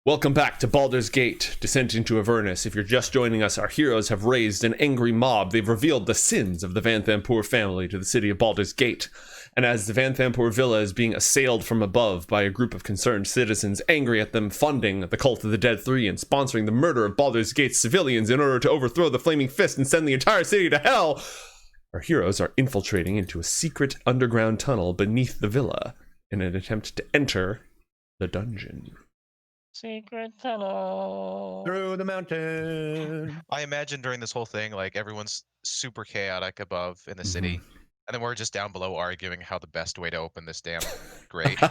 Welcome back to Baldur's Gate, Descent into Avernus. If you're just joining us, our heroes have raised an angry mob. They've revealed the sins of the Vanthampur family to the city of Baldur's Gate. And as the Vanthampur Villa is being assailed from above by a group of concerned citizens angry at them funding the Cult of the Dead 3 and sponsoring the murder of Baldur's Gate's civilians in order to overthrow the Flaming Fist and send the entire city to hell, our heroes are infiltrating into a secret underground tunnel beneath the villa in an attempt to enter the dungeon. Secret tunnel through the mountain. I imagine during this whole thing, like everyone's super chaotic above in the city, and then we're just down below arguing how the best way to open this damn grate.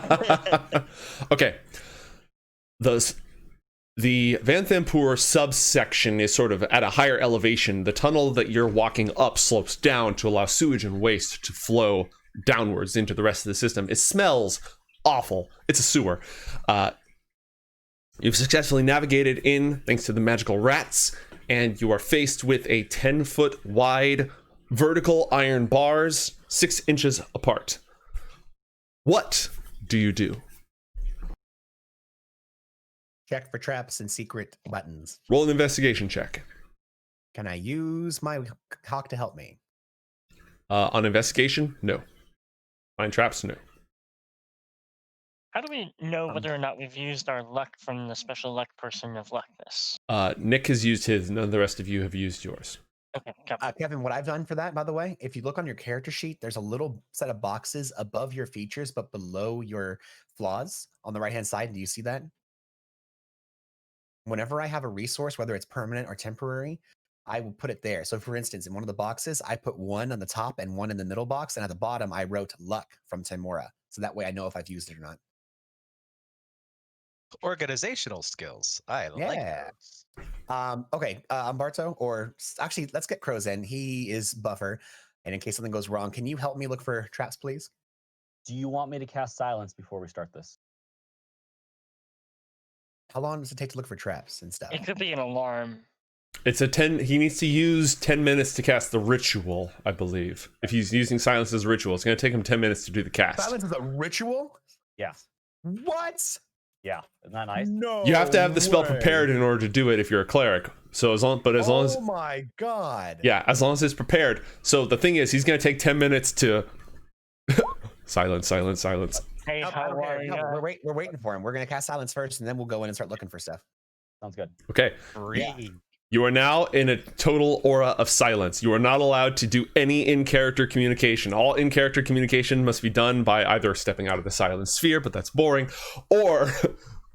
Okay. The Vanthampur subsection is sort of at a higher elevation. The tunnel that you're walking up slopes down to allow sewage and waste to flow downwards into the rest of the system. It smells awful. It's a sewer. You've successfully navigated in thanks to the magical rats, and you are faced with a 10-foot wide vertical iron bars 6 inches apart. What do you do? Check for traps and secret buttons. Roll an investigation check. Can I use my hawk to help me? On investigation, no. Find traps, no. How do we know whether or not we've used our luck from the special luck person of Luckness? Nick has used his, none of the rest of you have used yours. Okay, copy. Kevin, what I've done for that, by the way, if you look on your character sheet, there's a little set of boxes above your features, but below your flaws on the right-hand side. Do you see that? Whenever I have a resource, whether it's permanent or temporary, I will put it there. So for instance, in one of the boxes, I put 1 on the top and 1 in the middle box. And at the bottom, I wrote luck from Timora. So that way I know if I've used it or not. Organizational skills. I like those. Okay, Umberto, or actually, let's get Krozan. He is buffer. And in case something goes wrong, can you help me look for traps, please? Do you want me to cast silence before we start this? How long does it take to look for traps and stuff? It could be an alarm. It's a 10, he needs to use 10 minutes to cast the ritual, I believe. If he's using silence as a ritual, it's going to take him 10 minutes to do the cast. Silence is a ritual? Yeah. What? Yeah. Isn't that nice? No. You have to have the spell way. prepared in order to do it if you're a cleric. So as long as Oh my god. yeah, as long as it's prepared. So the thing is, he's going to take 10 minutes to silence. Hey, No, how are you? we're waiting for him. We're gonna cast silence first, and then we'll go in and start looking for stuff. Sounds good. Okay. Yeah. You are now in a total aura of silence. You are not allowed to do any in-character communication. All in-character communication must be done by either stepping out of the silent sphere, but that's boring, or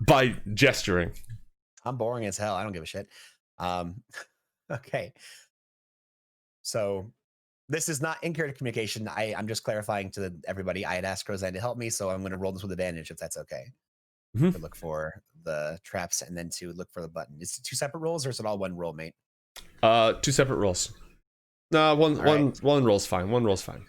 by gesturing. I'm boring as hell. I don't give a shit. Okay. So this is not in-character communication. I'm just clarifying to everybody. I had asked Krozan to help me, so I'm going to roll this with advantage if that's okay. Mhm. To look for the traps and then to look for the button. Is it 2 separate rolls or is it all one roll, mate? 2 separate rolls. No, one right. roll's fine. One roll's fine.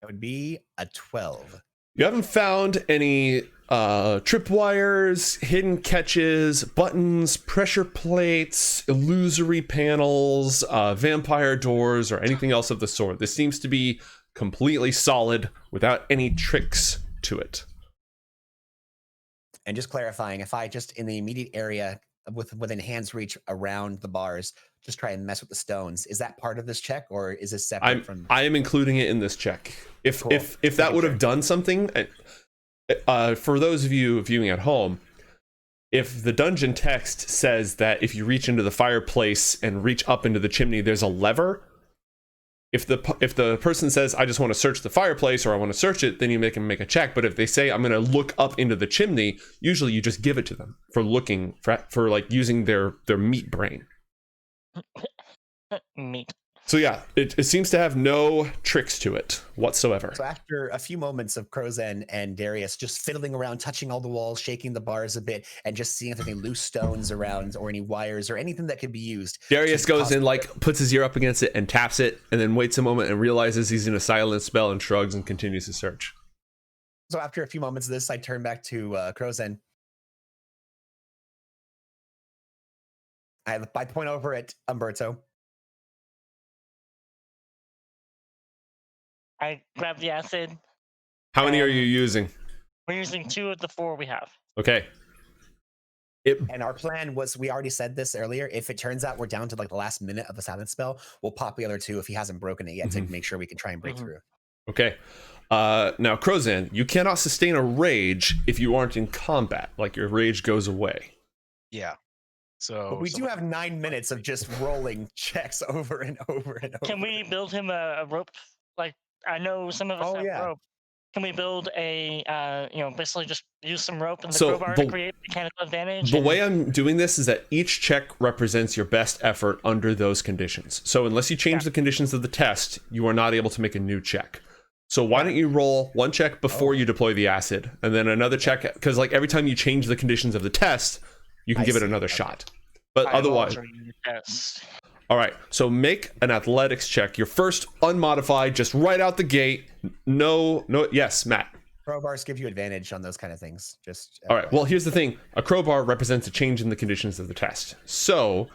That would be a 12. You haven't found any tripwires, hidden catches, buttons, pressure plates, illusory panels, vampire doors, or anything else of the sort. This seems to be completely solid without any tricks to it. And just clarifying, if I just in the immediate area within hand's reach around the bars, just try and mess with the stones, is that part of this check or is this separate from? I am including it in this check. If Cool. if that would have done something, for those of you viewing at home, if the dungeon text says that if you reach into the fireplace and reach up into the chimney, there's a lever. If the person says, I just want to search the fireplace or I want to search it, then you make them make a check. But if they say, I'm going to look up into the chimney, usually you just give it to them for looking for like using their meat brain. Meat. So yeah, it seems to have no tricks to it whatsoever. So after a few moments of Krozan and Darius just fiddling around, touching all the walls, shaking the bars a bit, and just seeing if there's any loose stones around or any wires or anything that could be used. Darius goes in, like, puts his ear up against it and taps it, and then waits a moment and realizes he's in a silent spell and shrugs and continues to search. So after a few moments of this, I turn back to Krozan. I point over at Umberto. I grab the acid. How many are you using? We're using 2 of the 4 we have. Okay. And our plan was, we already said this earlier, if it turns out we're down to like the last minute of the silence spell, we'll pop the other 2 if he hasn't broken it yet to make sure we can try and break through. Okay. Now, Krozan, you cannot sustain a rage if you aren't in combat. Like, your rage goes away. Yeah. So But we do have 9 minutes of just rolling checks over and over and over. Can we build him a rope? Like, I know some of us have rope. Can we build a, basically just use some rope and the crowbar to create mechanical advantage? The way I'm doing this is that each check represents your best effort under those conditions. So unless you change the conditions of the test, you are not able to make a new check. So why don't you roll one check before you deploy the acid, and then another check, because like every time you change the conditions of the test, you can give it another shot. But otherwise... All right, so make an athletics check. Your first unmodified, just right out the gate. No, yes, Matt. Crowbars give you advantage on those kind of things. Just all right. Well, here's the thing: a crowbar represents a change in the conditions of the test. So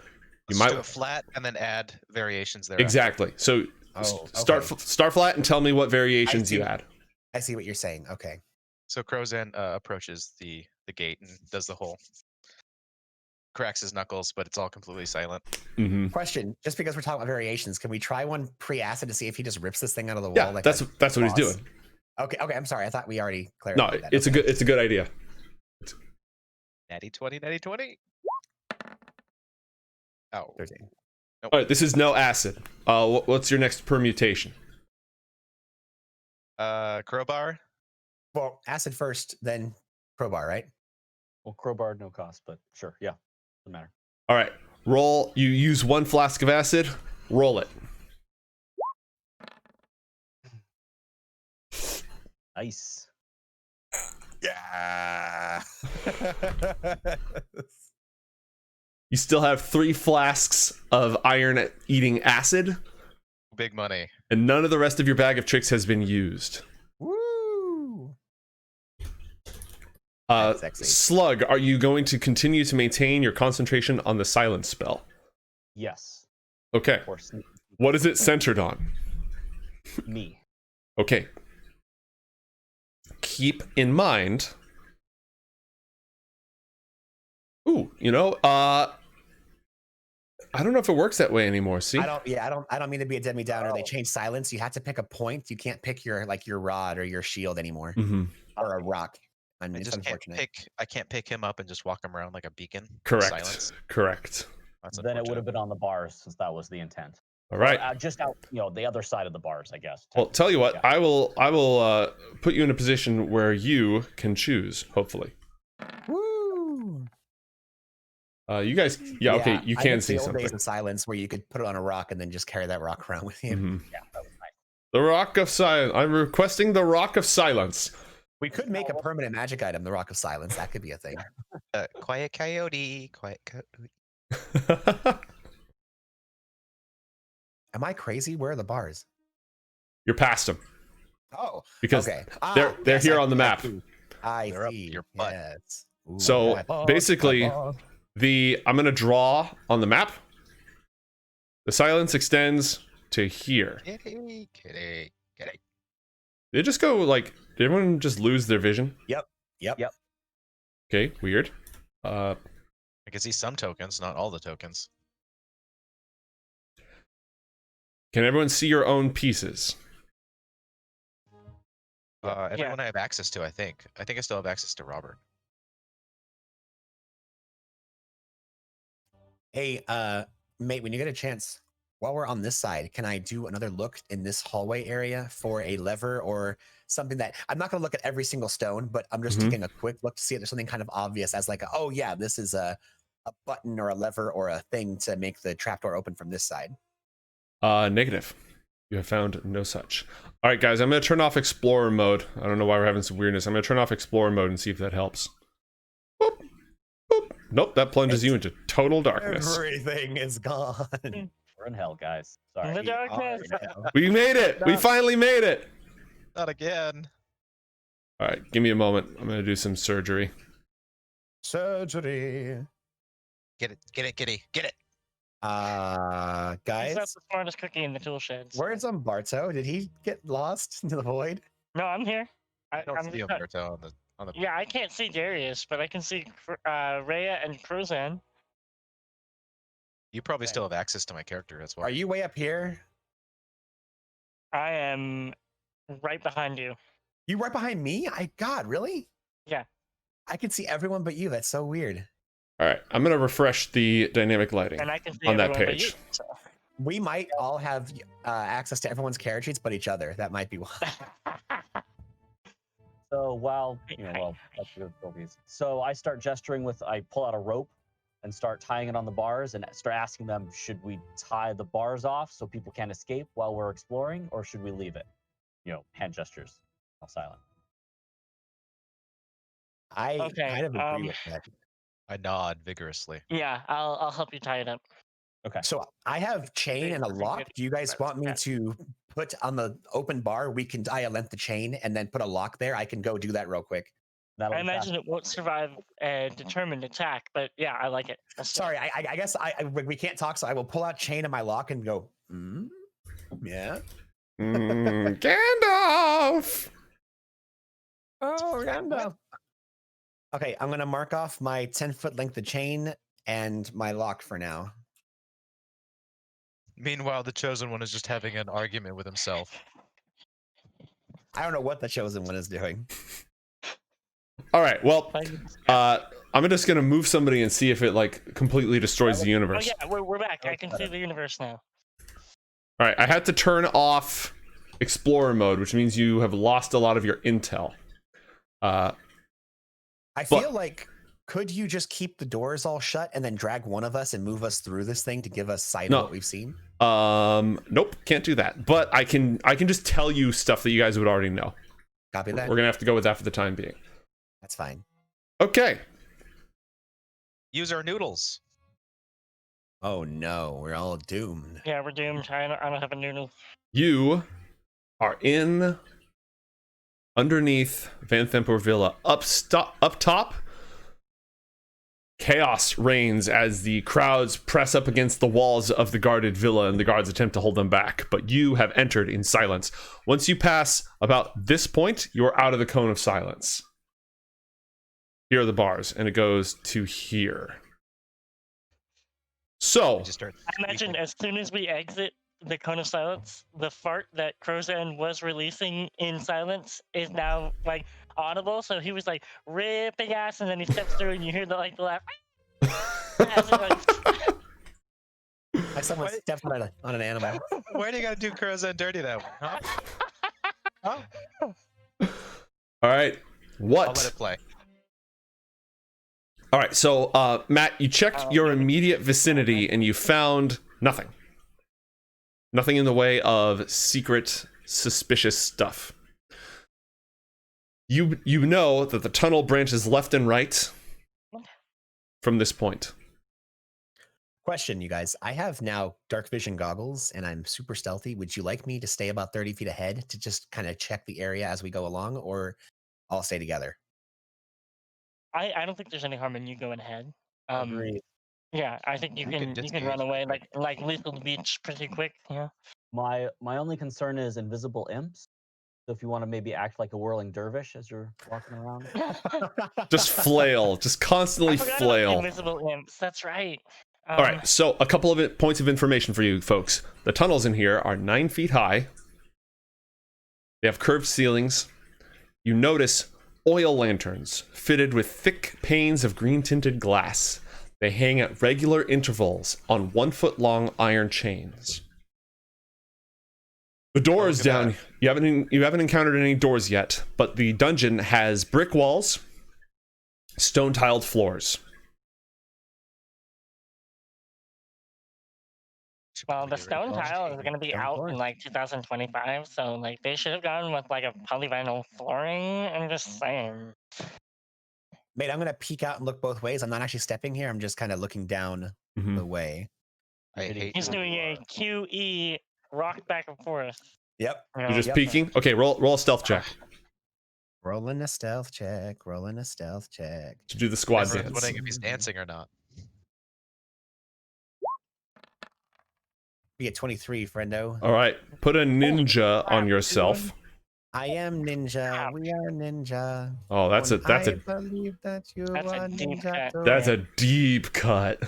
you might do it flat and then add variations there. Exactly. So start flat and tell me what variations you add. I see what you're saying. Okay. So Krozan approaches the gate and does the whole. Cracks his knuckles, but it's all completely silent. Question: just because we're talking about variations, can we try one pre-acid to see if he just rips this thing out of the wall? Yeah, like that's what he's doing. Okay. I'm sorry. I thought we already clarified that. It's a good idea. Natty 20. Oh. 13. Nope. All right, this is no acid. What's your next permutation? Crowbar. Well, acid first, then crowbar, right? Well, crowbar, no cost, but sure, yeah, doesn't matter. All right, roll. You use 1 flask of acid. Roll it. Nice. Yeah. You still have 3 flasks of iron-eating acid, Big money. and none of the rest of your bag of tricks has been used. Woo! Sexy. Slug, are you going to continue to maintain your concentration on the silence spell? Yes. Okay. Or sneak. What is it centered on? Me. Okay. Keep in mind. Ooh, I don't know if it works that way anymore. See? I don't mean to be a Demi Downer. They changed silence. You have to pick a point. You can't pick your rod or your shield anymore, or a rock. I mean, it's unfortunate. I can't pick him up and just walk him around like a beacon. Correct. Silence. Correct. That's Then it would have been on the bars, since that was the intent. All right. Just out, the other side of the bars, I guess. Well, tell you what, Yeah. I will put you in a position where you can choose. Hopefully. Woo! You guys, okay, you I can miss see the old something. days of silence where you could put it on a rock and then just carry that rock around with you. Yeah, that was nice. The Rock of Silence. I'm requesting the Rock of Silence. We could make a permanent magic item, the Rock of Silence. That could be a thing. Quiet coyote. Quiet coyote. Am I crazy? Where are the bars? You're past them Oh, because okay. they're Yes, here I on the see, map. I They're up see. your butt. Yes. Ooh, So my basically, butt. I'm gonna draw on the map. The silence extends to here. Kitty. They just go like. Did everyone just lose their vision? Yep. Okay, weird. I can see some tokens, not all the tokens. Can everyone see your own pieces? Everyone I have access to, I think. I think I still have access to Robert. Hey, mate, when you get a chance, while we're on this side, can I do another look in this hallway area for a lever or something that I'm not going to look at every single stone, but I'm just taking a quick look to see if there's something kind of obvious as like, oh yeah, this is a button or a lever or a thing to make the trapdoor open from this side. Negative. You have found no such. All right, guys, I'm going to turn off Explorer mode. I don't know why we're having some weirdness. I'm going to turn off Explorer mode and see if that helps. Boop, boop. Nope, that plunges you into total darkness. Everything is gone. We're in hell, guys. In Sorry. the darkness. We made it. We finally made it. Not again. All right, give me a moment. I'm going to do some surgery. Surgery. Get it, kitty. Get it. He's Guys, not the smartest cookie in the tool sheds. where's Umberto? Did he get lost into the void? No, I'm here. I don't I'm see just Umberto on the On the Yeah, I can't see Darius, but I can see Rhea and Krozan. You probably Okay. still have access to my character as well. Are you way up here? I am right behind you. You right behind me? God, really? Yeah. I can see everyone but you. That's so weird. All right, I'm gonna refresh the dynamic lighting And I can see on that everyone but you. page. So. We might all have access to everyone's character sheets but each other. That might be why. So while that's good abilities. So I start gesturing with, I pull out a rope and start tying it on the bars and start asking them, should we tie the bars off so people can't escape while we're exploring, or should we leave it? Hand gestures, all silent. I kind of agree with that. I nod vigorously. Yeah, I'll help you tie it up. Okay. So I have chain and a lock. Do you guys want me to put on the open bar? We can tie a length of chain and then put a lock there. I can go do that real quick. I imagine it won't survive a determined attack, but yeah, I like it. Sorry, I guess we can't talk, so I will pull out chain and my lock and go, yeah. Gandalf! Oh, Gandalf. Okay, I'm going to mark off my 10-foot length of chain and my lock for now. Meanwhile, the Chosen One is just having an argument with himself. I don't know what the Chosen One is doing. All right, well, I'm just gonna move somebody and see if it like completely destroys the universe. Oh yeah, we're back. I can see the universe now. All right, I had to turn off Explorer mode, which means you have lost a lot of your intel. I feel like, could you just keep the doors all shut and then drag one of us and move us through this thing to give us sight of what we've seen? Nope, can't do that. But I can just tell you stuff that you guys would already know. Copy that. We're gonna have to go with that for the time being. That's fine. Okay. Use our noodles. Oh no, we're all doomed. Yeah, we're doomed. I don't have a noodle. You are in underneath Vanthampur Villa. Up top, chaos reigns as the crowds press up against the walls of the guarded villa and the guards attempt to hold them back, but you have entered in silence. Once you pass about this point, you're out of the cone of silence. Here are the bars, and it goes to here. So, I imagine as soon as we exit the cone of silence, the fart that Krozan was releasing in silence is now like audible. So he was like ripping ass, and then he steps through, and you hear the laugh. Like someone stepped on an animal. Why do you gotta do Krozan dirty that way? Huh? all right, what? I'll let it play. All right, so Matt, you checked your immediate vicinity and you found nothing. Nothing in the way of secret, suspicious stuff. You know that the tunnel branches left and right from this point. Question, you guys. I have now dark vision goggles and I'm super stealthy. Would you like me to stay about 30 feet ahead to just kind of check the area as we go along, or I'll stay together? I don't think there's any harm in you going ahead. Agreed. Yeah, I think you can run away like lethal beach pretty quick. Yeah. My only concern is invisible imps. So if you want to maybe act like a whirling dervish as you're walking around. Just flail, just constantly flail. Invisible imps. That's right. All right, so a couple of points of information for you folks. The tunnels in here are 9 feet high. They have curved ceilings. You notice oil lanterns fitted with thick panes of green-tinted glass. They hang at regular intervals on 1-foot-long iron chains. The doors down, you haven't encountered any doors yet, but the dungeon has brick walls, stone-tiled floors. Well, the stone tile is going to be out in like 2025, so like they should have gone with like a polyvinyl flooring. I'm just saying. Mate, I'm gonna peek out and look both ways. I'm not actually stepping here. I'm just kind of looking down the way. He's doing a QE rock back and forth. Yep. You're just peeking? Okay, roll a stealth check. Rolling a stealth check. Rolling a stealth check. To do the squad Everyone's dance. wondering if he's dancing or not. We get 23, friendo. All right, put a ninja on yourself. I am ninja. Ouch. We are ninja. Oh, that's a I believe that you That's a are deep ninja. cut. too. that's a deep cut.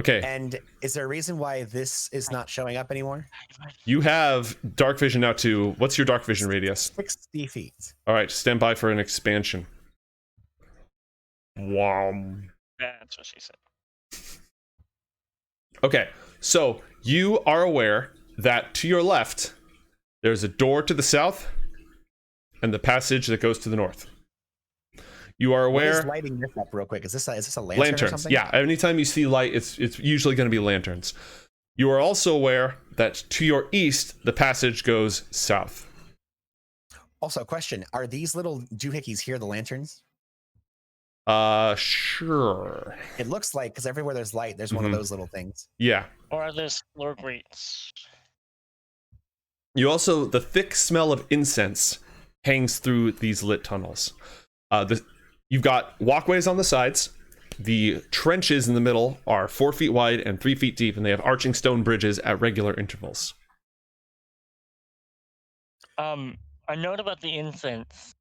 Okay, And is there a reason why this is not showing up anymore? you have dark vision now too. What's your dark vision radius? 60 feet. All right, stand by for an expansion. Wow. That's what she said. Okay, so you are aware that to your left, there's a door to the south and the passage that goes to the north. You are What is aware. lighting this up real quick? Is this a lantern or Lanterns. something? Yeah, anytime you see light, it's usually going to be lanterns. You are also aware that to your east, the passage goes south. Also, question: are these little doohickeys here the lanterns? Sure. It looks like, because everywhere there's light, there's one of Mhm. those little things. Yeah. Or are those floor grates? You also, the thick smell of incense hangs through these lit tunnels. You've got walkways on the sides. The trenches in the middle are 4 feet wide and 3 feet deep, and they have arching stone bridges at regular intervals. A note about the incense.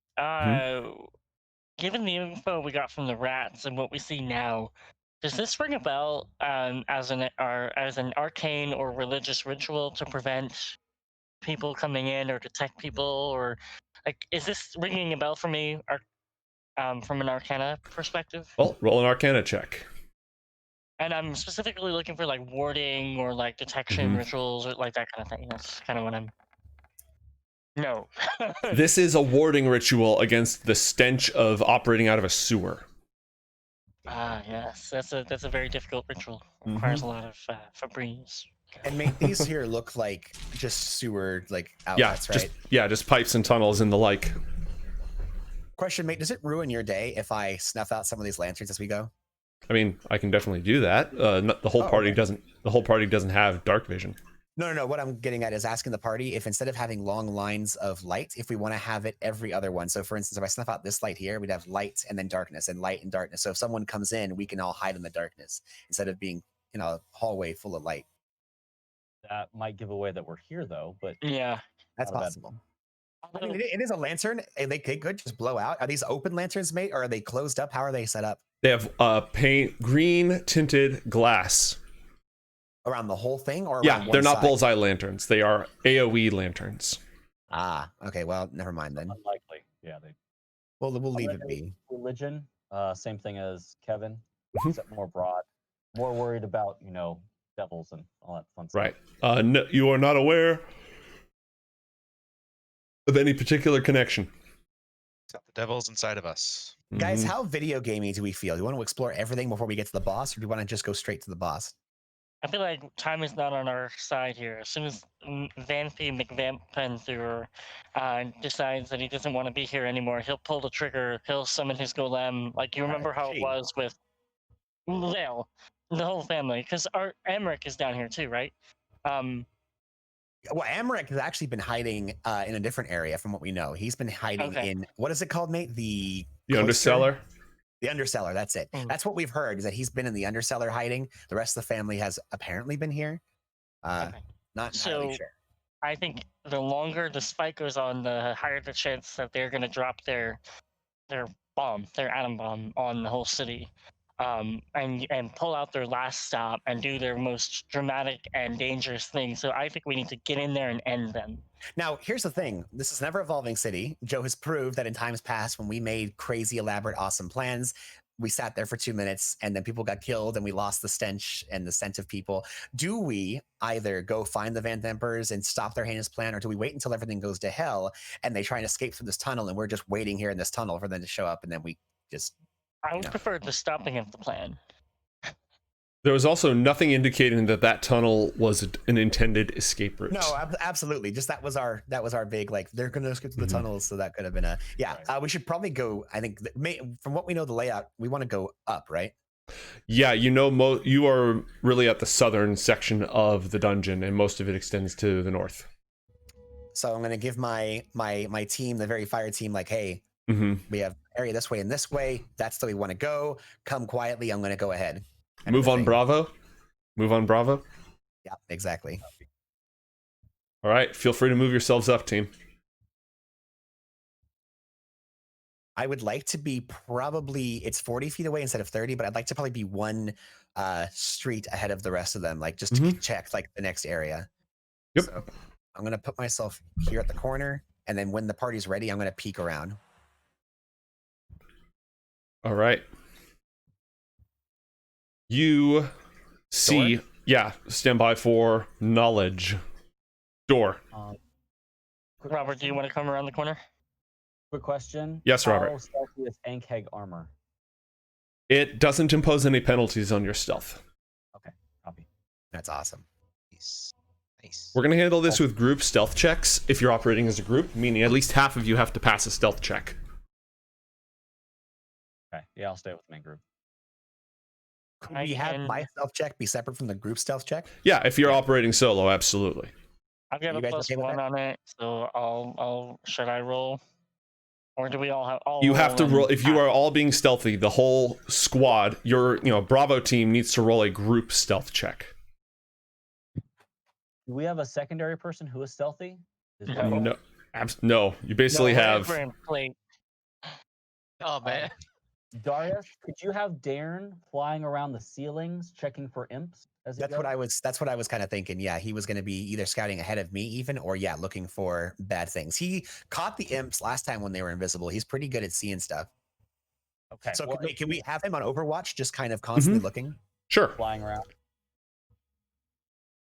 Given the info we got from the rats and what we see now, does this ring a bell as an arcane or religious ritual to prevent people coming in or detect people, or like is this ringing a bell for me? From an Arcana perspective, Well, roll an Arcana check. and I'm specifically looking for like warding or like detection Mhm. rituals or like that kind of thing. That's kind of what I'm. No. This is a warding ritual against the stench of operating out of a sewer. Yes, that's a very difficult ritual. Requires a lot of Febreze. And mate, these here look like just sewer like Yeah, outlets, right? just pipes and tunnels and the like. Question, mate, does it ruin your day if I snuff out some of these lanterns as we go? I mean, I can definitely do that. The whole party okay. doesn't. The whole party doesn't have dark vision. No. What I'm getting at is asking the party if instead of having long lines of light, if we want to have it every other one. So, for instance, if I snuff out this light here, we'd have light and then darkness and light and darkness. So, if someone comes in, we can all hide in the darkness instead of being in a hallway full of light. That might give away that we're here, though. But Yeah. That's Not a bad- possible. I mean, it is a lantern. They could just blow out. Are these open lanterns, mate, or are they closed up? How are they set up? They have green tinted glass. Around the whole thing, or Yeah, around they're one not side? bullseye lanterns. They are AOE lanterns. Ah, okay. Well, never mind then. unlikely. Yeah, they We'll leave it Other be. religion. Same thing as Kevin, Mhm. except more broad. More worried about devils and all that fun stuff. Right. No, you are not aware of any particular connection. The devil's inside of us. Guys, Mhm. how video gamey do we feel? Do you want to explore everything before we get to the boss, or do you want to just go straight to the boss? I feel like time is not on our side here. As soon as Vampy McVampenthur decides that he doesn't want to be here anymore, he'll pull the trigger, he'll summon his golem. Like, you remember how it Gee. was with Lil, the whole family, because our Emmerich is down here too, right? Well, Amric has actually been hiding in a different area from what we know. He's been hiding Okay. in, what is it called, mate? The The cloister? underseller. The undercellar, that's it. Mm. That's what we've heard, is that he's been in the undercellar hiding. The rest of the family has apparently been here. Okay. Not entirely So- sure. I think the longer the spike goes on, the higher the chance that they're going to drop their bomb, their atom bomb, on the whole city, and pull out their last stop and do their most dramatic and dangerous thing. So I think we need to get in there and end them. Now, here's the thing. This is an ever-evolving city. Joe has proved that in times past, when we made crazy, elaborate, awesome plans, we sat there for 2 minutes and then people got killed and we lost the stench and the scent of people. Do we either go find the Vanthampurs and stop their heinous plan, or do we wait until everything goes to hell and they try and escape through this tunnel and we're just waiting here in this tunnel for them to show up and then we just... I would No. prefer the stopping of the plan. There was also nothing indicating that tunnel was an intended escape route. No, absolutely. Just that was our big, like, they're going to escape through the Mhm. tunnels. So that could have been a... Yeah, we should probably go, I think, from what we know the layout, we want to go up, right? Yeah, you are really at the southern section of the dungeon, and most of it extends to the north. So I'm going to give my team, the very fire team, like, hey, Mm-hmm. we have area this way and this way. That's the way we want to go. Come quietly. I'm going to go ahead. Kind of Move a on, thing. Bravo. Move on, Bravo. Yeah, exactly. All right, feel free to move yourselves up, team. I would like to be probably, it's 40 feet away instead of 30, but I'd like to probably be one street ahead of the rest of them, like just to check like the next area. Yep. So I'm going to put myself here at the corner, and then when the party's ready, I'm going to peek around. All right. You see, Door? yeah, stand by for knowledge. Door. Robert, do you want to come around the corner? Quick question. Yes, Robert. How stealthy is Ankheg armor? It doesn't impose any penalties on your stealth. Okay, copy. That's awesome. Nice. Nice. We're going to handle this with group stealth checks if you're operating as a group, meaning at least half of you have to pass a stealth check. Okay, yeah, I'll stay with the main group. Could we have my stealth check be separate from the group stealth check? Yeah, if you're operating solo, absolutely. I've got You a guys plus okay with 1 that? on it, so I'll. Should I roll? Or do we all have? You have to roll. If you are all being stealthy, the whole squad, your Bravo team needs to roll a group stealth check. Do we have a secondary person who is stealthy? Is No. that- No, no. You basically have. Oh man. Darius, could you have Darren flying around the ceilings checking for imps? That's what I was kind of thinking. Yeah, he was going to be either scouting ahead of me even, or yeah, looking for bad things. He caught the imps last time when they were invisible. He's pretty good at seeing stuff. Okay. So well, can we have him on Overwatch, just kind of constantly looking? Sure. flying around?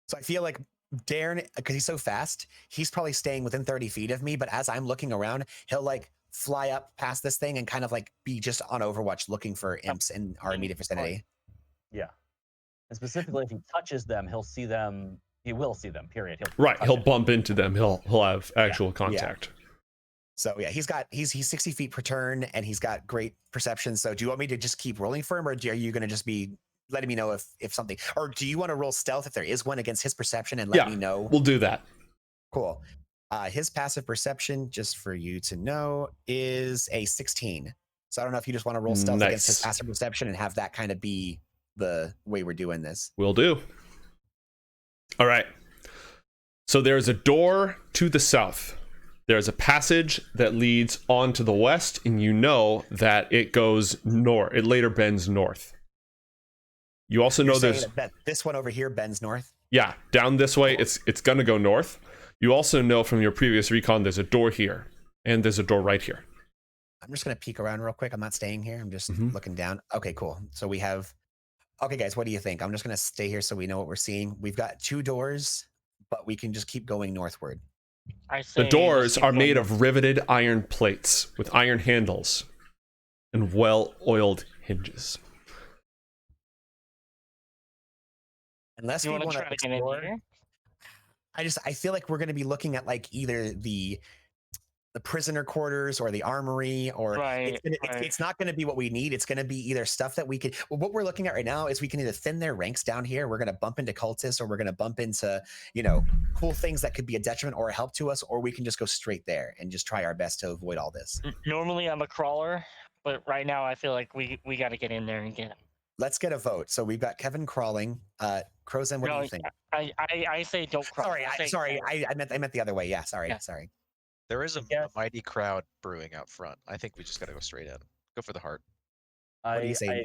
So I feel like Darren, because he's so fast, he's probably staying within 30 feet of me. But as I'm looking around, he'll like fly up past this thing and kind of like be just on Overwatch looking for imps in our immediate vicinity. Yeah. And specifically, if he touches them, he'll see them. He will see them. Period. Right. touch He'll it. bump into them. He'll have actual contact. So yeah, he's 60 feet per turn and he's got great perception. So do you want me to just keep rolling for him, or are you going to just be letting me know if something, or do you want to roll stealth if there is one against his perception and let me know? We'll do that. Cool. His passive perception, just for you to know, is a 16. So I don't know if you just want to roll stealth against his passive perception and have that kind of be the way we're doing this. Will do. All right. So there's a door to the south. There's a passage that leads on to the west, and you know that it goes north. It later bends north. You also know there's that this one over here bends north. Yeah, down this way, it's gonna go north. You also know from your previous recon there's a door here, and there's a door right here. I'm just gonna peek around real quick. I'm not staying here. I'm just looking down. Okay, cool. So we have. Okay, guys, what do you think? I'm just gonna stay here so we know what we're seeing. We've got 2 doors, but we can just keep going northward. The doors are made of riveted iron plates with iron handles and well-oiled hinges. Unless You we want want to try to get in here? I feel like we're going to be looking at like either the prisoner quarters or the armory, or it's not going to be what we need. It's going to be either stuff that we could. Well, what we're looking at right now is we can either thin their ranks down here. We're going to bump into cultists, or we're going to bump into cool things that could be a detriment or a help to us, or we can just go straight there and just try our best to avoid all this. Normally I'm a crawler, but right now I feel like we got to get in there and get him. Let's get a vote. So we've got Kevin crawling. Krozan, what do you think? I say don't crawl. Sorry, I meant the other way. Yeah, sorry. There is a mighty crowd brewing out front. I think we just got to go straight in. Go for the heart. What do you say?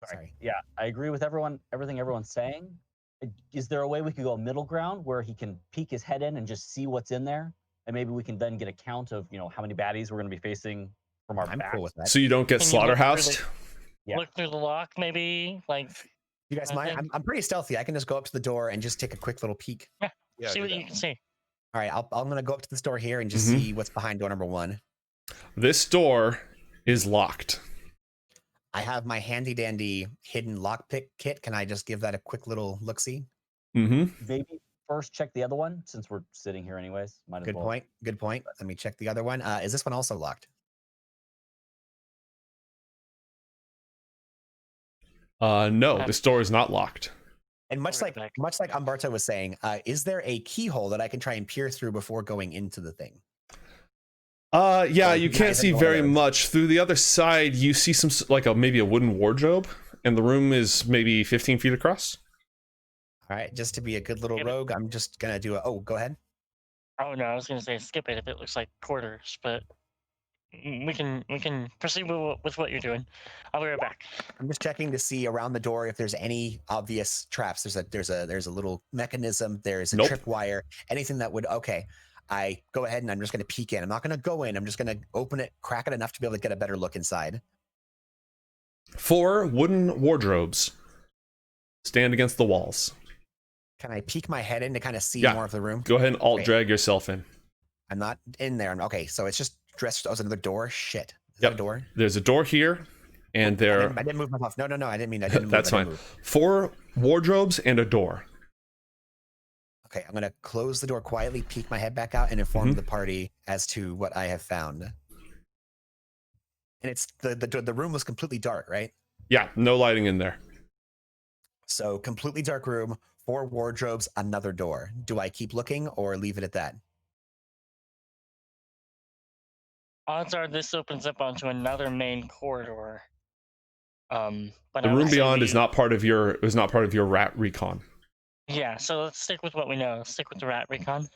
Sorry. Yeah, I agree with everything everyone's saying. Is there a way we could go middle ground where he can peek his head in and just see what's in there, and maybe we can then get a count of how many baddies we're going to be facing from our back? Cool with that. So you don't get slaughterhoused? Look through the lock, maybe. Like you guys mind? I'm pretty stealthy. I can just go up to the door and just take a quick little peek. Yeah, see what you can see. All right, I'm gonna go up to this door here and just see what's behind door number 1. This door is locked. I have my handy dandy hidden lockpick kit. Can I just give that a quick little look-see? Maybe first check the other one since we're sitting here anyways. Might as Good well. point. Good point. Let me check the other one. Is this one also locked? No, this door is not locked. And much like Umberto was saying, is there a keyhole that I can try and peer through before going into the thing? Yeah, you can't see very much. Through the other side, you see some maybe a wooden wardrobe, and the room is maybe 15 feet across. All right, just to be a good little Skip it. rogue, I'm just gonna do a. Oh, go ahead. Oh no, I was gonna say skip it if it looks like quarters, but we can proceed with what you're doing. I'll be right back. I'm just checking to see around the door if there's any obvious traps. There's a little mechanism. There's a Nope. tripwire. Anything that would. Okay, I go ahead and I'm just gonna peek in. I'm not gonna go in. I'm just gonna open it, crack it enough to be able to get a better look inside. 4 wooden wardrobes stand against the walls. Can I peek my head in to kind of see Yeah. more of the room? Go ahead and alt Okay. drag yourself in. I'm not in there. Okay, so it's just dressed. Oh, it's another door. Shit. Is Yep. that a door? There's a door here, and there. I didn't move myself. No, I didn't mean. I didn't move. That's I didn't fine. move. 4 wardrobes and a door. Okay, I'm gonna close the door quietly, peek my head back out, and inform Mhm. the party as to what I have found. And it's the room was completely dark, right? Yeah, no lighting in there. So completely dark room, 4 wardrobes, another door. Do I keep looking or leave it at that? Odds are this opens up onto another main corridor. But The I would room say beyond we- is not part of your rat recon. Yeah, so let's stick with what we know. Let's stick with the rat recon.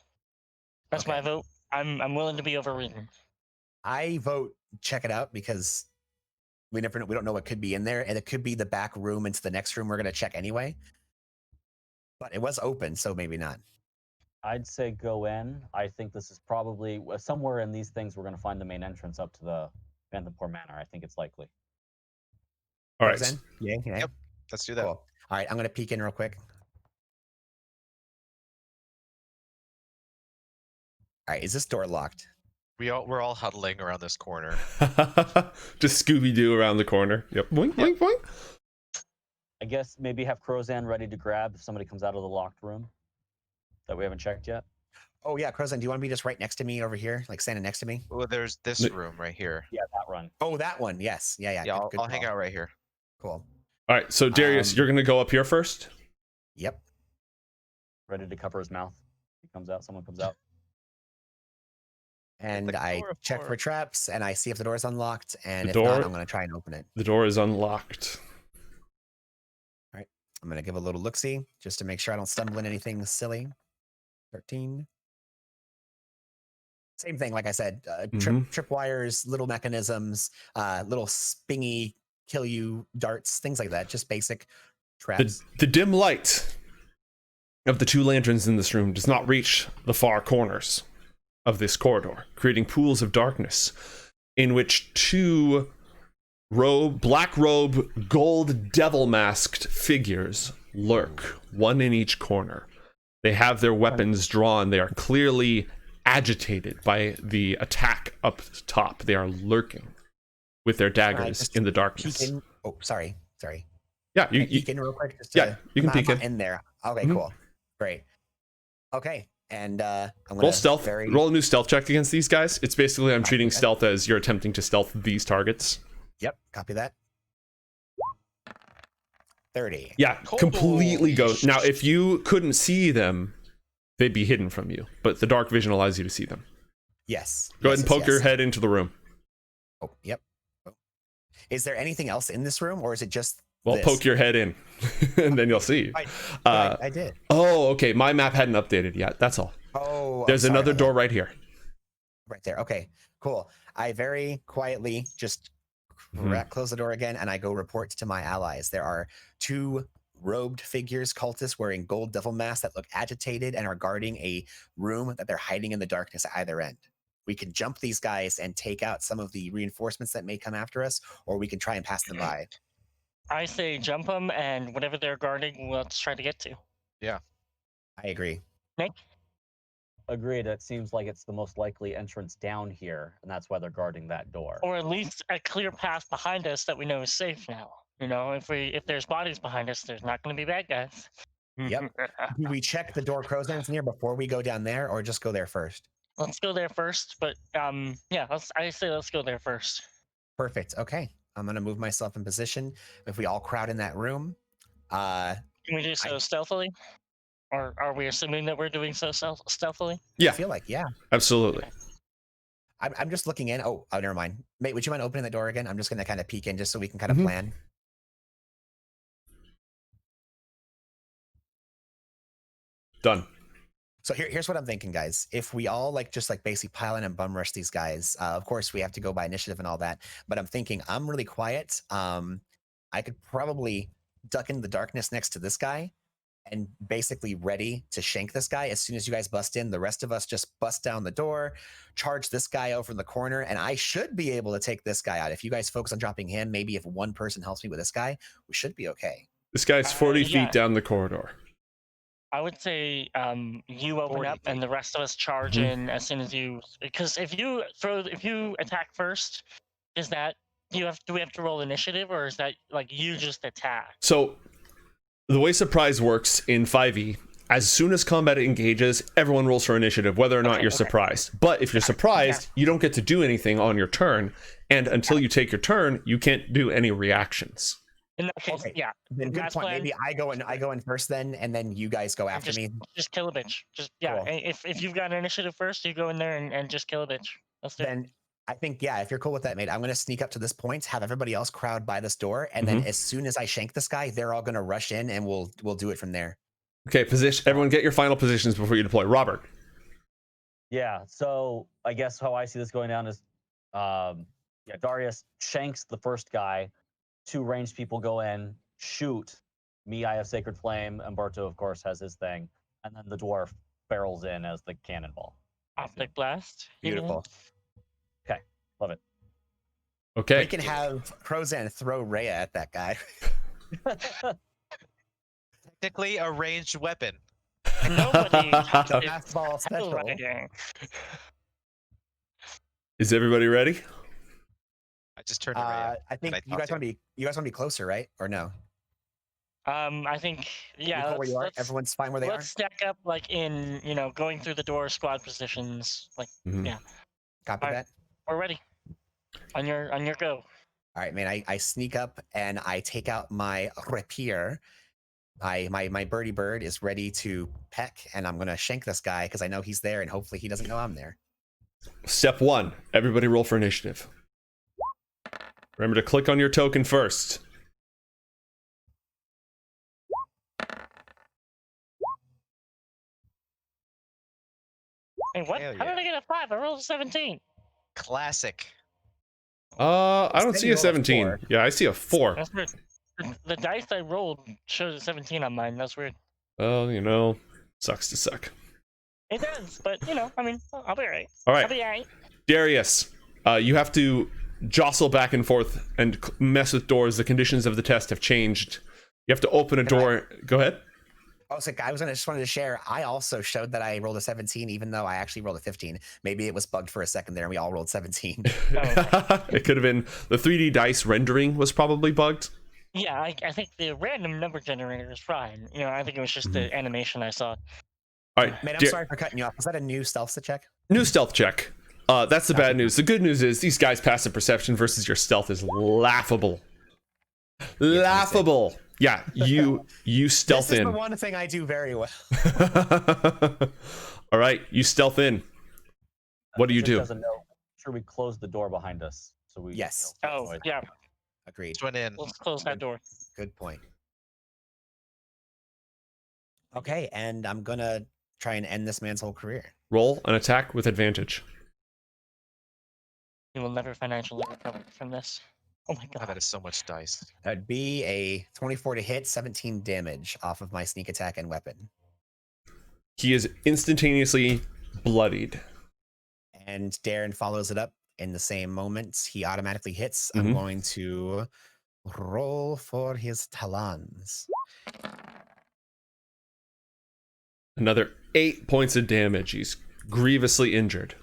That's my vote. I'm willing to be overridden. I vote check it out because we don't know what could be in there, and it could be the back room into the next room we're gonna check anyway. But it was open, so maybe not. I'd say go in. I think this is probably somewhere in these things we're going to find the main entrance up to the Vanthampur Manor. I think it's likely. All right. Zen? Yeah. Yep. Let's do that. Cool. All right, I'm gonna peek in real quick. All right, is this door locked? We're all huddling around this corner. Just Scooby Doo around the corner. Yep. Boink, boink, boink. I guess maybe have Krozan ready to grab if somebody comes out of the locked room that we haven't checked yet. Oh yeah, Krozan, do you want to be just right next to me over here, like standing next to me? Well, there's this Nick- room right here. Yeah, that run. Oh, that one. Yes. Yeah. Yeah, good I'll hang call. out right here. Cool. All right. So Darius, you're gonna go up here first. Yep. Ready to cover his mouth. He comes out. Someone comes out. And the I check for chloroform. traps, and I see if the door is unlocked, and The if not, door- I'm gonna try and open it. The door is unlocked. I'm gonna give a little look-see just to make sure I don't stumble in anything silly. 13. Same thing, like I said, trip wires, little mechanisms, little spingy kill you darts, things like that. Just basic traps. The dim light of the 2 lanterns in this room does not reach the far corners of this corridor, creating pools of darkness in which 2 black robe, gold devil masked figures lurk, one in each corner. They have their weapons drawn. They are clearly agitated by the attack up top. They are lurking with their daggers just in the Peek darkness. in. Oh, sorry. Yeah, Can I you peek in real quick. Just yeah, you can I'm peek not in. in there. Okay, Mhm. cool, great. Okay, and I'm gonna Roll stealth. Roll a new stealth check against these guys. It's basically I'm treating Okay. stealth as you're attempting to stealth these targets. Yep, copy that. 30. Yeah, completely go. Holy Now, if you couldn't see them, they'd be hidden from you. But the dark vision allows you to see them. Yes. Go yes, ahead and yes, poke your yes. head into the room. Oh, yep. Oh. Is there anything else in this room, or is it just? Well, this? poke your head in, and then you'll see. I did. Oh, okay. My map hadn't updated yet. That's all. Oh, I'm There's sorry another about door that. right here. Right there. Okay, cool. I very quietly just Mhm. close the door again, and I go report to my allies. There are 2 robed figures, cultists wearing gold devil masks that look agitated and are guarding a room that they're hiding in the darkness at either end. We can jump these guys and take out some of the reinforcements that may come after us, or we can try and pass them by. I say jump them, and whatever they're guarding, let's try to get to. I agree. Nick? Agreed. It seems like it's the most likely entrance down here, and that's why they're guarding that door. Or at least a clear path behind us that we know is safe now. You know, if there's bodies behind us, there's not going to be bad guys. Yep. Do we check the door Krozan's near before we go down there, or just go there first? Let's go there first, but yeah, I say let's go there first. Perfect. Okay. I'm gonna move myself in position. If we all crowd in that room, Can we do so stealthily? Or are we assuming that we're doing so stealthily? Yeah, I feel like, yeah. absolutely. I'm just looking in. Oh, never mind. Mate, would you mind opening the door again? I'm just gonna kind of peek in just so we can kind of Mhm. plan. Done. So here's what I'm thinking, guys. If we all just basically pile in and bum rush these guys, of course we have to go by initiative and all that. But I'm thinking I'm really quiet. I could probably duck into the darkness next to this guy and basically ready to shank this guy as soon as you guys bust in. The rest of us just bust down the door, charge this guy over in the corner, and I should be able to take this guy out. If you guys focus on dropping him, maybe if one person helps me with this guy, we should be okay. This guy's 40 yeah. feet down the corridor. I would say you open 40 up and feet. the rest of us charge in as soon as you, because if you attack first, is that do we have to roll initiative, or is that you just attack? So the way surprise works in 5e, as soon as combat engages, everyone rolls for initiative, whether or not you're surprised. But if you're surprised, you don't get to do anything on your turn, and until you take your turn, you can't do any reactions. In that case, Okay. yeah. Then good That's point. when- Maybe I go in first then, and then you guys go after me. Just kill a bitch. Cool. If you've got an initiative first, you go in there and just kill a bitch. Let's do it. Then I think, if you're cool with that, mate, I'm going to sneak up to this point, have everybody else crowd by this door, and then as soon as I shank this guy, they're all going to rush in, and we'll do it from there. Okay, position. Everyone get your final positions before you deploy. Robert. Yeah. So I guess how I see this going down is, Darius shanks the first guy. 2 ranged people go in, shoot. Me, I have Sacred Flame. Umberto, of course, has his thing. And then the dwarf barrels in as the cannonball. Optic blast. Beautiful. Okay, love it. Okay. We can have Krozan throw Rhea at that guy. Technically a ranged weapon. Nobody touched The it. fastball special. Right. Is everybody ready? I just turned around. I think I you guys talked want to be closer, right? Or no? I think You know where you are? Everyone's fine where they let's stack up in going through the door squad positions. Mhm. Yeah, Copy Alright. that. we're ready. On your go. All right, man. I sneak up and I take out my rapier. My birdie bird is ready to peck, and I'm gonna shank this guy because I know he's there, and hopefully he doesn't know I'm there. Step 1. Everybody roll for initiative. Remember to click on your token first. Hey, what? Hell How did yeah. I get a 5? I rolled a 17. Classic. I don't Then see you a roll a 17. 4. Yeah, I see a 4. That's weird. The dice I rolled shows a 17 on mine. That's weird. Well, sucks to suck. It does, but I mean, I'll be alright. All I'll right, be alright. Darius, you have to jostle back and forth and mess with doors. The conditions of the test have changed. You have to open a door. Go ahead. Also, I just wanted to share. I also showed that I rolled a 17, even though I actually rolled a 15. Maybe it was bugged for a second there, and we all rolled 17. It could have been the 3D dice rendering was probably bugged. Yeah, I think the random number generator is fine. I think it was just the animation I saw. All right, Man, I'm sorry for cutting you off. Was that a new stealth check? New stealth check. That's the bad news. The good news is these guys' passive perception versus your stealth is laughable. Laughable. Yeah, you stealth This is in. the one thing I do very well. All right, you stealth in. What do you Just do? Doesn't know. Sure, we close the door behind us, so we. Yes. Oh, yeah. Agreed. Just went in. Let's close that door. Good point. Okay, and I'm gonna try and end this man's whole career. Roll an attack with advantage. You will never financially recover from this. Oh my God, god. that is so much dice. That'd be a 24 to hit, 17 damage off of my sneak attack and weapon. He is instantaneously bloodied. And Darren follows it up in the same moment. He automatically hits. I'm going to roll for his talons. Another 8 points of damage. He's grievously injured.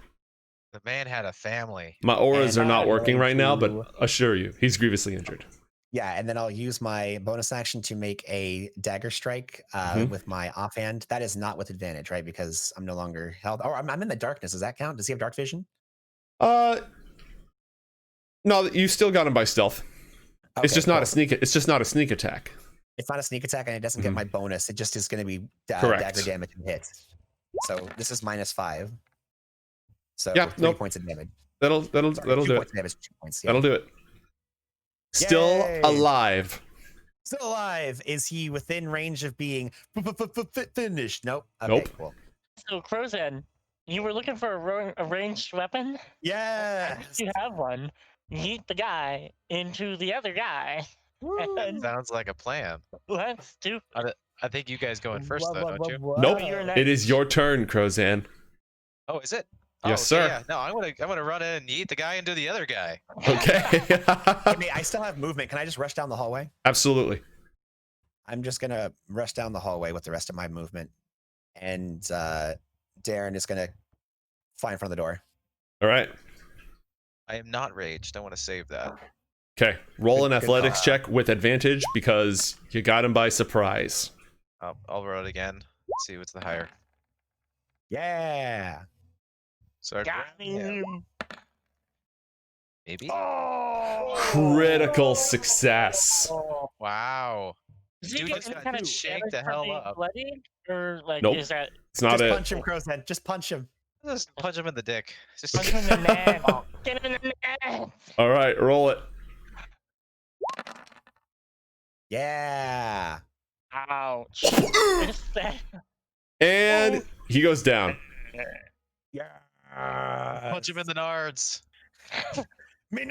The man had a family. My auras And are not I'm working going right now, but to- assure you, he's grievously injured. Yeah, and then I'll use my bonus action to make a dagger strike with my offhand. That is not with advantage, right? Because I'm no longer held. Oh, I'm in the darkness. Does that count? Does he have dark vision? No, you still got him by stealth. It's Okay, just not a cool. sneak. It's just not a sneak attack. It's not a sneak attack, and it doesn't get my bonus. It just is going to be Correct. dagger damage and hit. So this is -5. So Yeah, 3 nope. points of damage. That'll Sorry, do 2 it. points of damage. 2 points. Yeah. That'll do it. Still Yay! alive. Still alive. Is he within range of being finished? Nope. Okay, Nope. Cool. So, Krozan, you were looking for a ranged weapon? Yeah. You have one. Yeet the guy into the other guy. And Sounds like a plan. let's do. I think you guys go in first, though, don't you? Nope. You're next. It is your turn, Krozan. Oh, is it? Yes, okay, sir. Yeah. No, I'm gonna run in and eat the guy into the other guy. Okay. Hey, mate, I still have movement. Can I just rush down the hallway? Absolutely. I'm just gonna rush down the hallway with the rest of my movement, and Darren is gonna fly in front of the door. All right. I am not raged. I want to save that. Okay. Roll an Good athletics call. check with advantage because you got him by surprise. I'll roll it again. Let's see what's the higher. Yeah. So Got him. maybe. Critical success. Wow. Is he Dude getting just got kind of shanked the damage from hell being up. bloody? Or, like, Nope. is that. It's not Just it. punch him, Crowshead. Just punch him. Just punch him in the dick. Just Punch him in the neck. Get him in the neck. All right. Roll it. Yeah. Ouch. Is that- And he goes down. Yeah. punch him in the nards. Me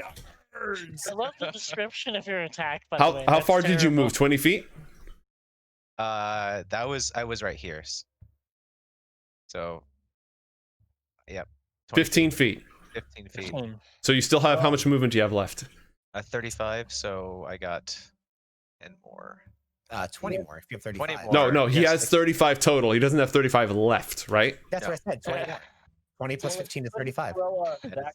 nerds. I love the description of your attack, by the How way. how That's far did you terrible. move? 20 feet? I was right here. So, yep. 20 15 feet. 15 feet. 15. So you still have how much movement do you have left? 35. So I got 10 more. 20 more if you have 35. 20 more. No, no, he Yes, has 35 total. He doesn't have 35 left, right? That's No. what I said. 20, 20 plus 15 is 35.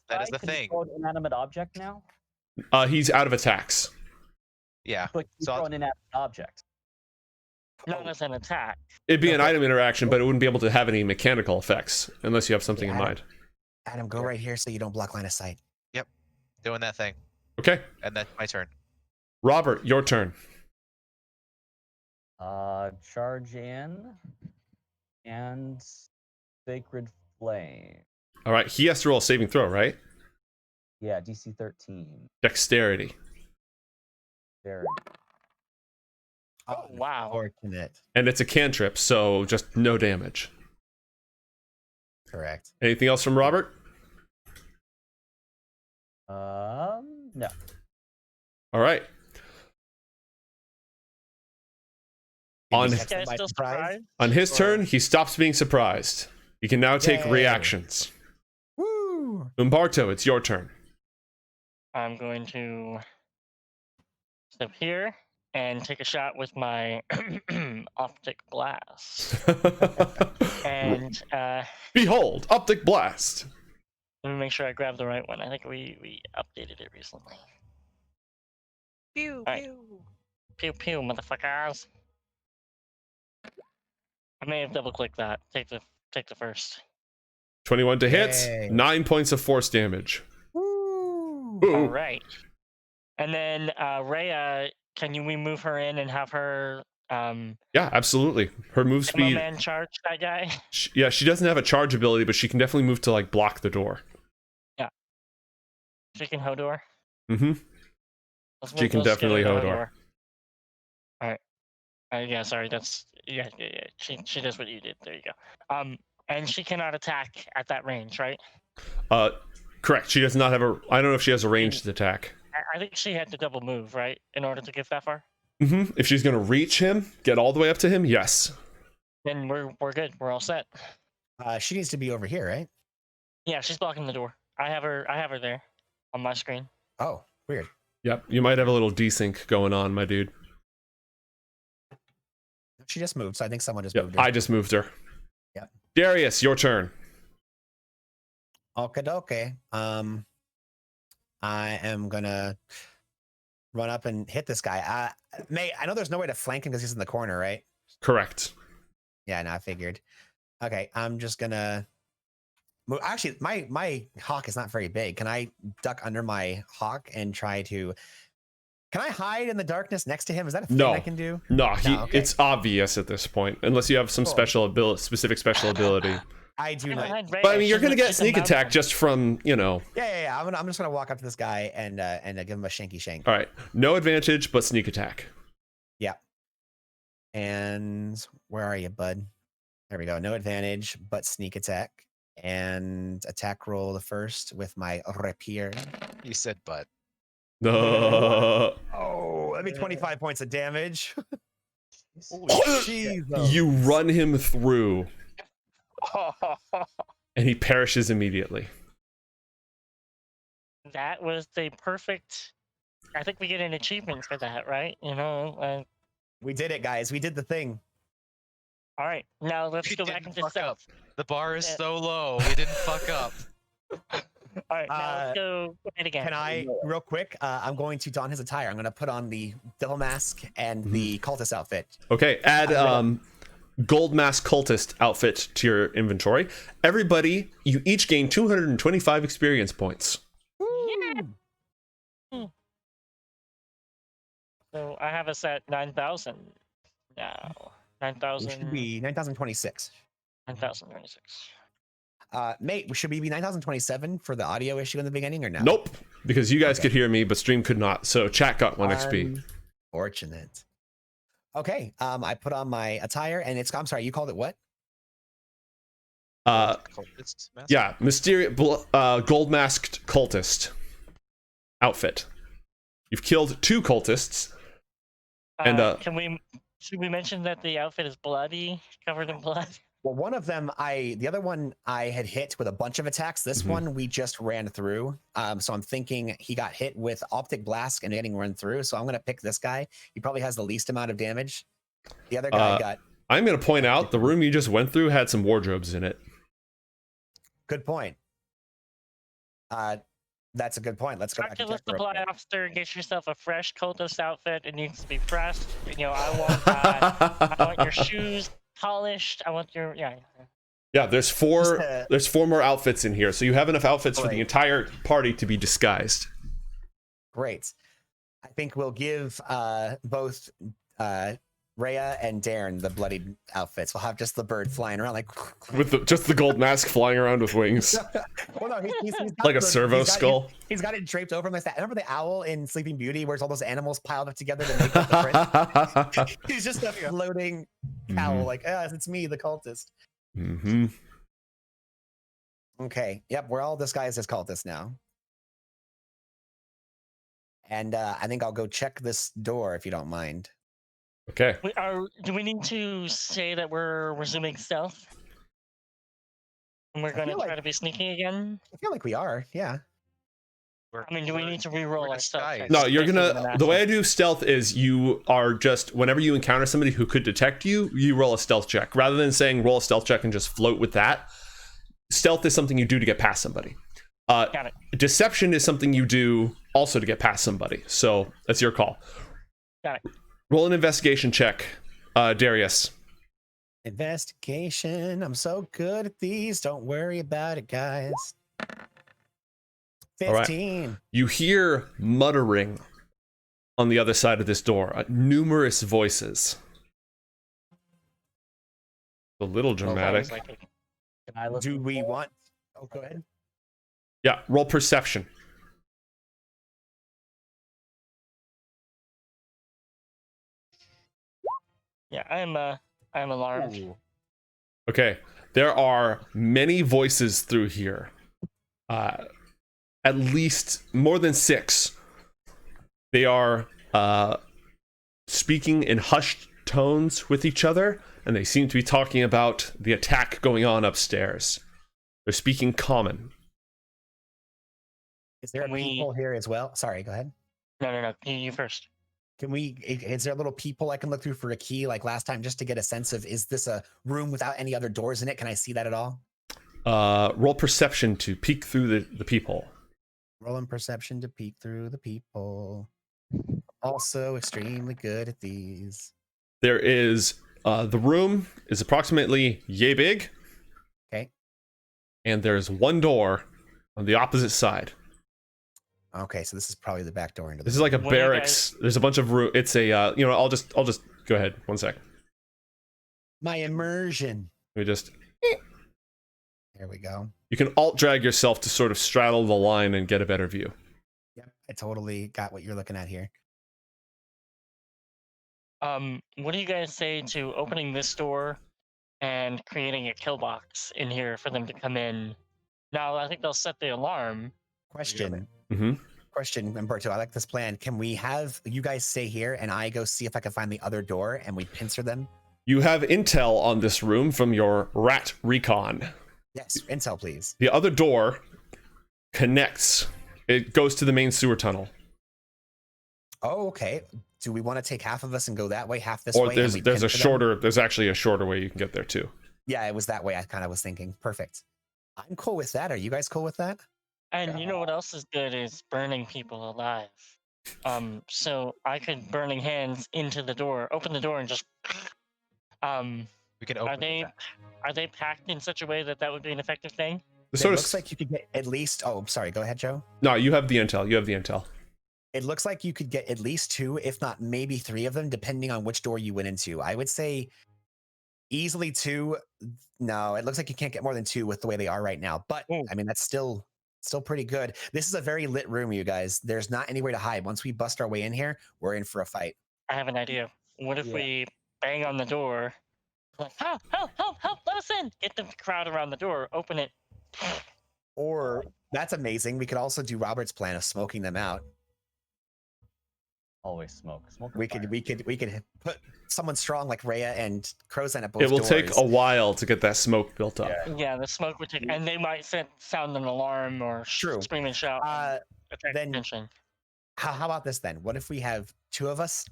That is the thing. Throw an inanimate object now, He's out of attacks. Yeah. but you So throw I'll- an inanimate object. Not as an attack. It'd be an item interaction, but it wouldn't be able to have any mechanical effects unless you have something in Yeah, mind. Adam, go right here so you don't block line of sight. Doing that thing. Okay. And that's my turn. Robert, your turn. Charge in and Sacred Flame. All right. He has to roll a saving throw, right? Yeah, DC 13. Dexterity. There. Oh, wow. Fortunate. And it's a cantrip, so just no damage. Correct. Anything else from Robert? No. All right. On Maybe This catch them guy's by still surprise. surprised? on his turn, he stops being surprised. You can now take Yay. reactions. Woo! Umberto, it's your turn. I'm going to step here and take a shot with my optic blast. And Behold, optic blast. let me make sure I grab the right one. I think we updated it recently. Pew, Alright. Pew pew, motherfuckers. I may have double clicked that. Take the first. 21 to hit. Yay. 9 points of force damage. Woo! Ooh. All right. And then Rhea, can we move her in and have her Yeah, absolutely. Her move demo speed. man charge that guy? Yeah, she doesn't have a charge ability, but she can definitely move to like block the door. She can Hodor. Mm-hmm. Let's She can let's get definitely her to Hodor. All right. Yeah, sorry. That's yeah. She does what you did. There you go. And she cannot attack at that range, right? Correct. She does not have a. I don't know if she has a ranged attack. I think she had to double move, right, in order to get that far. Mm-hmm. If she's gonna reach him, get all the way up to him, yes. Then we're good. We're all set. She needs to be over here, right? Yeah, she's blocking the door. I have her there on my screen. Oh, weird. Yep. You might have a little desync going on, my dude. She just moved, so I think someone just Yep. moved her. I just moved her. Yep. Darius, your turn. Okay. I am gonna run up and hit this guy. May I know there's no way to flank him because he's in the corner, right? Correct. Yeah, no, I figured. Okay, I'm just gonna move. Actually, my hawk is not very big. Can I duck under my hawk and try to? Can I hide in the darkness next to him? Is that a thing No. I can do? No, okay. it's obvious at this point, unless you have some Cool. specific special ability. I do not. But I mean, you're gonna get sneak attack just from, Yeah. I'm just gonna walk up to this guy and give him a shanky shank. All right, no advantage, but sneak attack. Yeah. And where are you, bud? There we go. No advantage, but sneak attack. And attack roll the first with my rapier. You said but. No. Oh, that'd be 25 points of damage. You run him through, and he perishes immediately. That was the perfect. I think we get an achievement for that, right? You know. We did it, guys. We did the thing. All right, now let's We go back didn't into fuck up. stealth. The bar is Yeah. so low. We didn't fuck up. All right, now let's go ahead again. Can I, real quick, I'm going to don his attire. I'm going to put on the devil mask and the cultist outfit. Okay, add gold mask cultist outfit to your inventory. Everybody, you each gain 225 experience points. So I have us at 9,000 now. It should 9,000. be 9,026. 9,026. Mate, should we be 9,027 for the audio issue in the beginning or no? Nope, because you guys could hear me, but stream could not. So chat got 1 XP. Fortunate. Okay, I put on my attire and it's, I'm sorry, you called it what? Cultist mask? Yeah, mysterious gold masked cultist outfit. You've killed 2 cultists. And, should we mention that the outfit is bloody, covered in blood? Well, one of them, the other one I had hit with a bunch of attacks. This one we just ran through. So I'm thinking he got hit with optic blast and getting run through. So I'm going to pick this guy. He probably has the least amount of damage. The other guy got. I'm going to point out the room you just went through had some wardrobes in it. Good point. That's a good point. Let's go back and Calculus check real supply quick. officer, get yourself a fresh cultist outfit. It needs to be pressed. You know, I want your shoes polished. I want your Yeah, there's 4 there's 4 more outfits in here. So you have enough outfits for the entire party to be disguised. Great. I think we'll give both Rhea and Darren the bloodied outfits. We'll have just the bird flying around like With just the gold mask flying around with wings. well, no, he's got Like a servo skull. He's got it draped over him like that. Remember the owl in Sleeping Beauty where it's all those animals piled up together to make up the print? He's just a floating owl, like, it's me, the cultist. Mm-hmm. Okay, yep, we're all disguised as cultists now. And I think I'll go check this door if you don't mind. Okay. Do we need to say that we're resuming stealth? And we're going to try to be sneaky again? I feel like we are, yeah. I mean, do we need to re-roll our stealth check? No, you're gonna. The way I do stealth is you are just whenever you encounter somebody who could detect you, you roll a stealth check rather than saying roll a stealth check and just float with that. Stealth is something you do to get past somebody. Got it. Deception is something you do also to get past somebody. So that's your call. Got it. Roll an investigation check, Darius. Investigation. I'm so good at these. Don't worry about it, guys. 15. Right. You hear muttering on the other side of this door. Numerous voices. A little dramatic. Can I listen? Do we want? Oh, go ahead. Yeah, roll perception. Yeah, I'm alarmed. Ooh. Okay, there are many voices through here. At least more than 6. They are speaking in hushed tones with each other, and they seem to be talking about the attack going on upstairs. They're speaking common. Is there people here as well? Sorry, go ahead. No. You first. Is there little people I can look through for a key like last time just to get a sense of, is this a room without any other doors in it? Can I see that at all? Roll perception to peek through the peephole. Rolling perception to peek through the people. Also extremely good at these. There is, the room is approximately yay big. Okay. And there's one door on the opposite side. Okay, so this is probably the back door into the This is like a barracks. There's a bunch of room. It's a, I'll just go ahead. 1 sec. my immersion. Let me just. There we go. You can alt drag yourself to sort of straddle the line and get a better view. Yep, I totally got what you're looking at here. What do you guys say to opening this door and creating a kill box in here for them to come in? Now, I think they'll set the alarm. Question. Mm-hmm. Question, Umberto. I like this plan. Can we have you guys stay here and I go see if I can find the other door and we pincer them? You have intel on this room from your rat recon. Yes, intel, please. The other door connects. It goes to the main sewer tunnel. Oh, okay. Do we want to take half of us and go that way, half this Or way? there's actually a shorter way you can get there too. Yeah, it was that way I kind of was thinking. Perfect. I'm cool with that. Are you guys cool with that? And you know what else is good is burning people alive. So I could burning hands into the door, open the door, and just. We can open. Are they packed in such a way that that would be an effective thing? It looks like you could get at least. Oh, sorry. Go ahead, Joe. No, you have the intel. It looks like you could get at least 2, if not maybe 3 of them, depending on which door you went into. I would say easily 2. No, it looks like you can't get more than 2 with the way they are right now. But I mean, that's still pretty good. This is a very lit room, you guys. There's not anywhere to hide. Once we bust our way in here, we're in for a fight. I have an idea. What if we bang on the door? Like, help, let us in! Get the crowd around the door, open it. Or that's amazing. We could also do Robert's plan of smoking them out. Always smoke. We could put someone strong like Rhea and Krozan at both doors. It will take a while to get that smoke built up. Yeah, the smoke would take, and they might sound an alarm or scream and shout. Attract attention. How about this then? What if we have 2 of us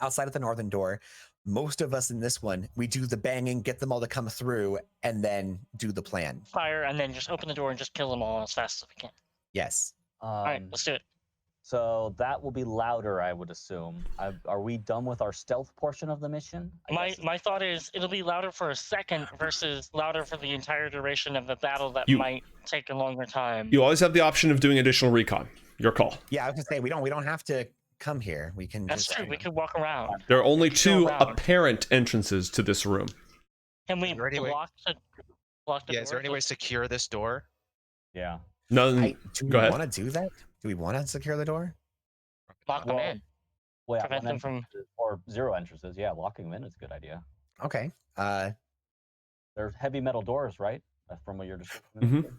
outside of the northern door? Most of us in this one, we do the banging, get them all to come through, and then do the plan. Fire, and then just open the door and just kill them all as fast as we can. Yes. All right, let's do it. So that will be louder, I would assume. Are we done with our stealth portion of the mission? My thought is it'll be louder for a second versus louder for the entire duration of the battle that might take a longer time. You always have the option of doing additional recon. Your call. Yeah, I was gonna say we don't have to come here. We can. That's true. We could walk around. There are only 2 apparent entrances to this room. Can we block the door? Is there any way to secure this door? Yeah. None. Do we Go ahead. want to do that? Do we want to secure the door? Lock them in. Well, yeah, Prevent them from. or 0 entrances. Yeah, locking them in is a good idea. Okay. There's heavy metal doors, right? From what you're describing. Mm-hmm.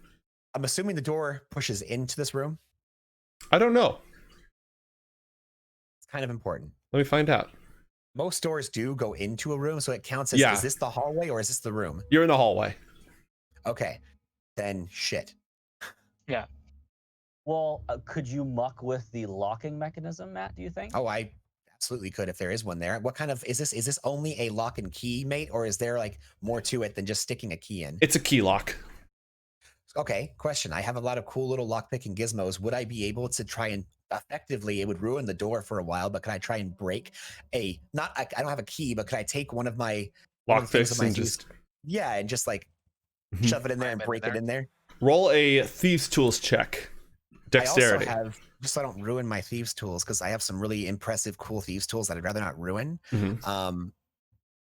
I'm assuming the door pushes into this room. I don't know. It's kind of important. Let me find out. Most doors do go into a room, so it counts as, Yeah. Is this the hallway or is this the room? You're in the hallway. Okay. Then shit. Yeah. Well, could you muck with the locking mechanism, Matt, do you think? Oh, I absolutely could if there is one there. What kind of, is this only a lock and key, mate? Or is there like more to it than just sticking a key in? It's a key lock. Okay, question. I have a lot of cool little lockpicking gizmos. Would I be able to try and effectively, it would ruin the door for a while, but can I try and break I don't have a key, but could I take one of my Lockpicks and just... Yeah, and just like shove it in there and break it in there? Roll a Thieves' Tools check. Dexterity. I also have, just so I don't ruin my Thieves' Tools, because I have some really impressive, cool Thieves' Tools that I'd rather not ruin. Mm-hmm.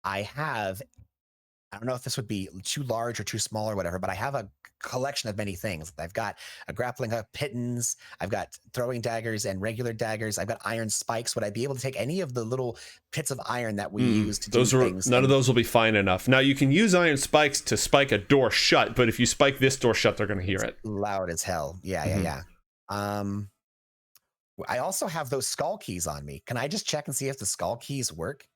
I don't know if this would be too large or too small or whatever, but I have a collection of many things. I've got a grappling hook, pittons, I've got throwing daggers and regular daggers. I've got iron spikes. Would I be able to take any of the little pits of iron that we use to do things? None of those will be fine enough. Now, you can use iron spikes to spike a door shut, but if you spike this door shut, they're going to hear it. Loud as hell. Yeah. I also have those skull keys on me. Can I just check and see if the skull keys work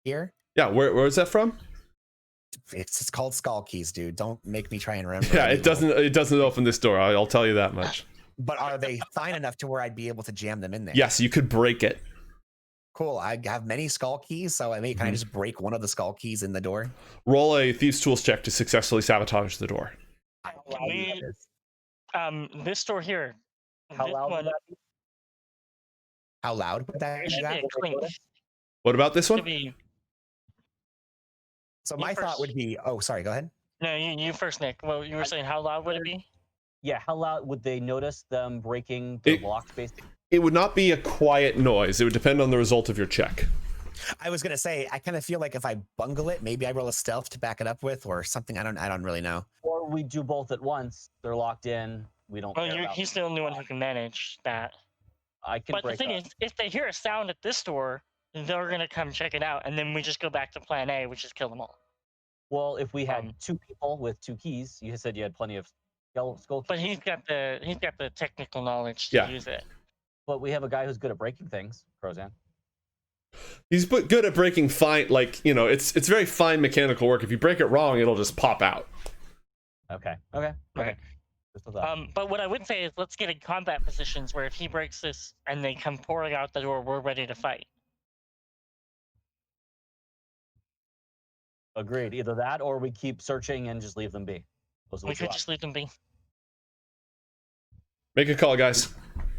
here? Yeah, where is that from? It's called skull keys, dude. Don't make me try and remember. Yeah, it doesn't open this door. I'll tell you that much. But are they fine enough to where I'd be able to jam them in there? Yes, you could break it. Cool. I have many skull keys, so can I just break one of the skull keys in the door? Roll a Thieves' Tools check to successfully sabotage the door. This door here. How loud would that be? How loud would that It should be a clink. What about this one? So my thought would be, oh, sorry, go ahead. No, you first, Nick. Well, you were saying how loud would it be? Yeah, how loud would they notice them breaking the locks, basically? It would not be a quiet noise. It would depend on the result of your check. I was gonna say, I kind of feel like if I bungle it, maybe I roll a stealth to back it up with, or something. I don't really know. Or we do both at once. They're locked in. We don't. He's the only one who can manage that. I can. But the thing is, if they hear a sound at this door, they're gonna come check it out, and then we just go back to Plan A, which is kill them all. Well, if we had Um, 2 people with 2 keys, you said you had plenty of skull keys. But he's got the technical knowledge to Yeah. use it. But we have a guy who's good at breaking things, Krozan. He's good at breaking fine, like, you know, it's very fine mechanical work. If you break it wrong, it'll just pop out. Okay. Right. Just with that. But what I would say is let's get in combat positions where if he breaks this and they come pouring out the door, we're ready to fight. Agreed. Either that or we keep searching and just leave them be. Those are We the two could just leave them be. Make a call, guys.